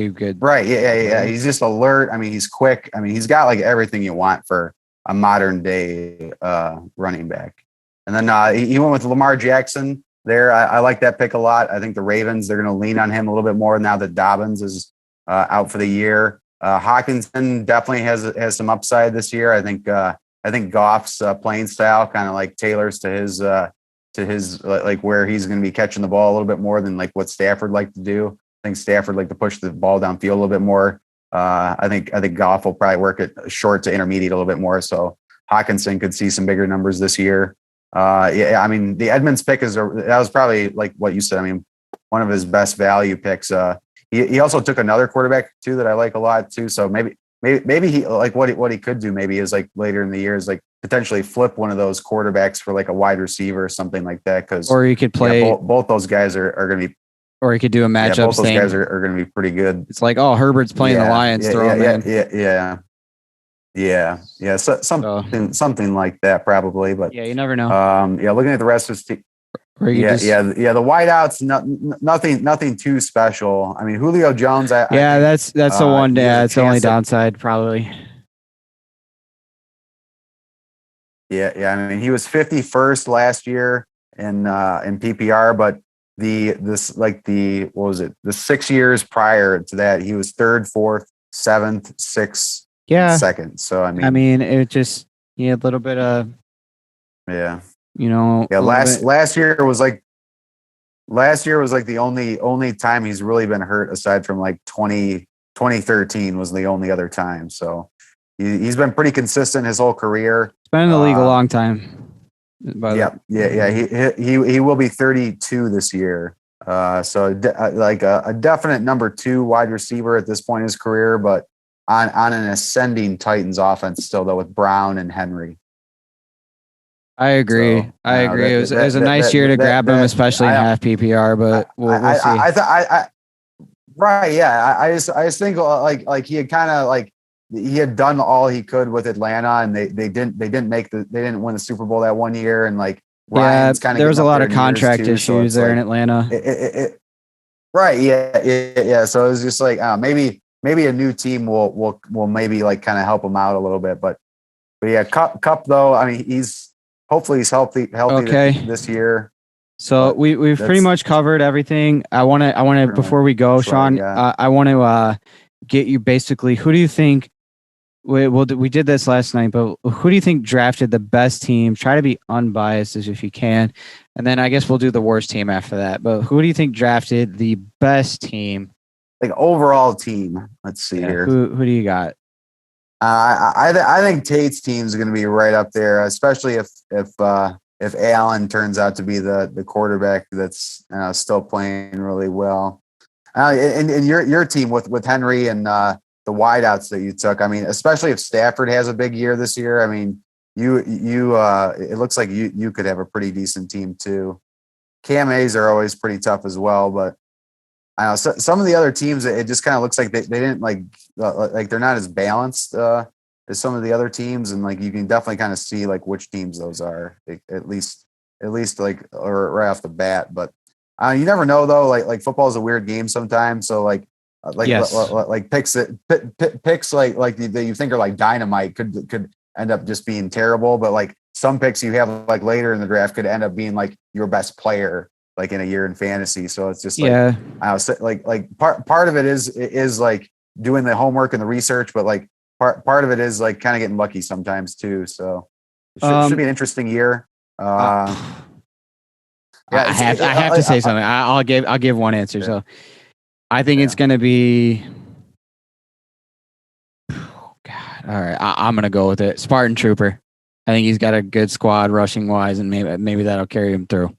good. Right. Yeah. He's just alert. I mean, he's quick. I mean, he's got like everything you want for a modern day running back. And then he went with Lamar Jackson there. I like that pick a lot. I think the Ravens, they're going to lean on him a little bit more now that Dobbins is out for the year. Hawkinson definitely has some upside this year. I think Goff's playing style kind of like tailors to his like where he's going to be catching the ball a little bit more than like what Stafford liked to do. I think Stafford liked to push the ball downfield a little bit more. I think Goff will probably work it short to intermediate a little bit more. So Hawkinson could see some bigger numbers this year. I mean, the Edmonds pick that was probably like what you said. I mean, one of his best value picks. He also took another quarterback too that I like a lot too. So maybe he like what he could do maybe is like later in the year is like potentially flip one of those quarterbacks for like a wide receiver or something like that. Or you could play both those guys are going to be. Or he could do a matchup. Both those guys are going to be pretty good. It's like, Herbert's playing the Lions. Throw him in. Yeah. So something like that probably. But you never know. Looking at the rest of his team. The wideouts, nothing too special. I mean, Julio Jones. That's the one. That's the only downside probably. Yeah. I mean, he was 51st last year in PPR, but the 6 years prior to that, he was 3rd, 4th, 7th, 6th, 2nd. So I mean, it just a little bit of last year was like the only time he's really been hurt aside from like 2013 was the only other time. So he's been pretty consistent his whole career. He's been in the league a long time. He will be 32 this year. So a definite number 2 wide receiver at this point in his career, but on an ascending Titans offense still though with Brown and Henry. I agree. It was a nice year to grab him, especially in half PPR. But we'll see. I just think like he had kind of like he had done all he could with Atlanta, and they didn't win the Super Bowl that one year, and like Ryan's kind of there was a lot of contract issues there in Atlanta. Right. Yeah. So it was just like maybe a new team will maybe like kind of help him out a little bit. But yeah, Cup though. I mean, hopefully he's healthy this year. So we've pretty much covered everything. I want to before we go, Sean. I want to get you basically. Who do you think? We did this last night, but who do you think drafted the best team? Try to be unbiased as if you can, and then I guess we'll do the worst team after that. But who do you think drafted the best team? Like overall team. Let's see here. Who do you got? I think Tate's team is going to be right up there, especially if Allen turns out to be the quarterback that's still playing really well. And your team with Henry and the wideouts that you took. I mean, especially if Stafford has a big year this year. I mean, you it looks like you could have a pretty decent team too. Kam Ayyyyys are always pretty tough as well, but I know some of the other teams. It just kind of looks like they didn't like they're not as balanced as some of the other teams, and like you can definitely kind of see like which teams those are at least like or right off the bat. But you never know though. Like football is a weird game sometimes, so like picks like that you think are like dynamite could end up just being terrible, but like some picks you have like later in the draft could end up being like your best player like in a year in fantasy. So it's just like I was like part of it is like doing the homework and the research, but like part of it is like kind of getting lucky sometimes too. So it should be an interesting year. I have to say something. I'll give one answer. So I think it's going to be. Oh God! All right, I'm going to go with it. Spartan Trooper. I think he's got a good squad rushing wise, and maybe that'll carry him through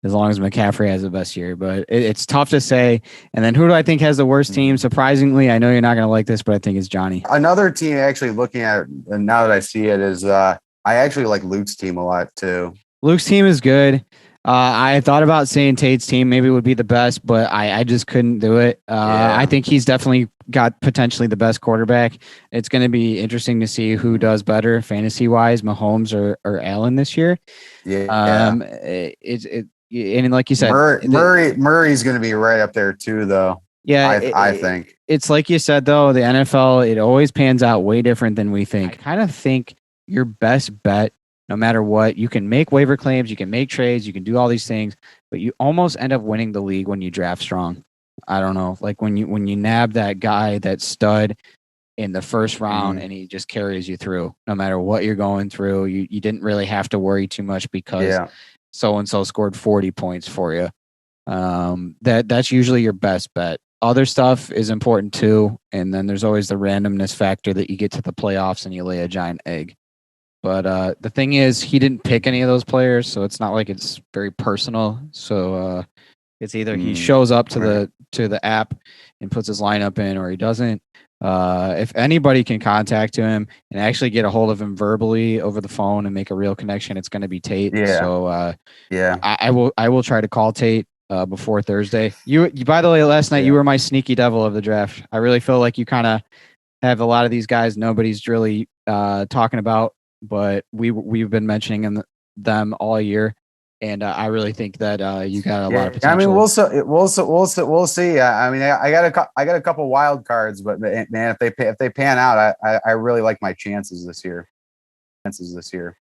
as long as McCaffrey has the best year. But it's tough to say. And then who do I think has the worst team? Surprisingly, I know you're not going to like this, but I think it's Johnny. Another team actually looking at, and now that I see it, is I actually like Luke's team a lot too. Luke's team is good. I thought about saying Tate's team maybe would be the best, but I just couldn't do it. I think he's definitely got potentially the best quarterback. It's going to be interesting to see who does better fantasy wise, Mahomes or Allen this year. And like you said, Murray's going to be right up there too, though. Yeah, I think it's like you said though. The NFL, it always pans out way different than we think. I kind of think your best bet. No matter what, you can make waiver claims, you can make trades, you can do all these things, but you almost end up winning the league when you draft strong. I don't know, like when you nab that guy, that stud in the first round, and he just carries you through. No matter what you're going through, you didn't really have to worry too much because so and so scored 40 points for you. That's usually your best bet. Other stuff is important too, and then there's always the randomness factor that you get to the playoffs and you lay a giant egg. But the thing is, he didn't pick any of those players, so it's not like it's very personal. So it's either he shows up to the app and puts his lineup in, or he doesn't. If anybody can contact him and actually get a hold of him verbally over the phone and make a real connection, it's going to be Tate. Yeah. So I will try to call Tate before Thursday. You by the way, last night you were my sneaky devil of the draft. I really feel like you kind of have a lot of these guys nobody's really talking about, but we've been mentioning them all year, and I really think that you got a lot of potential. I mean, we'll see. I mean, I got a couple wild cards, but man, if they pan out, I really like my chances this year. Chances this year.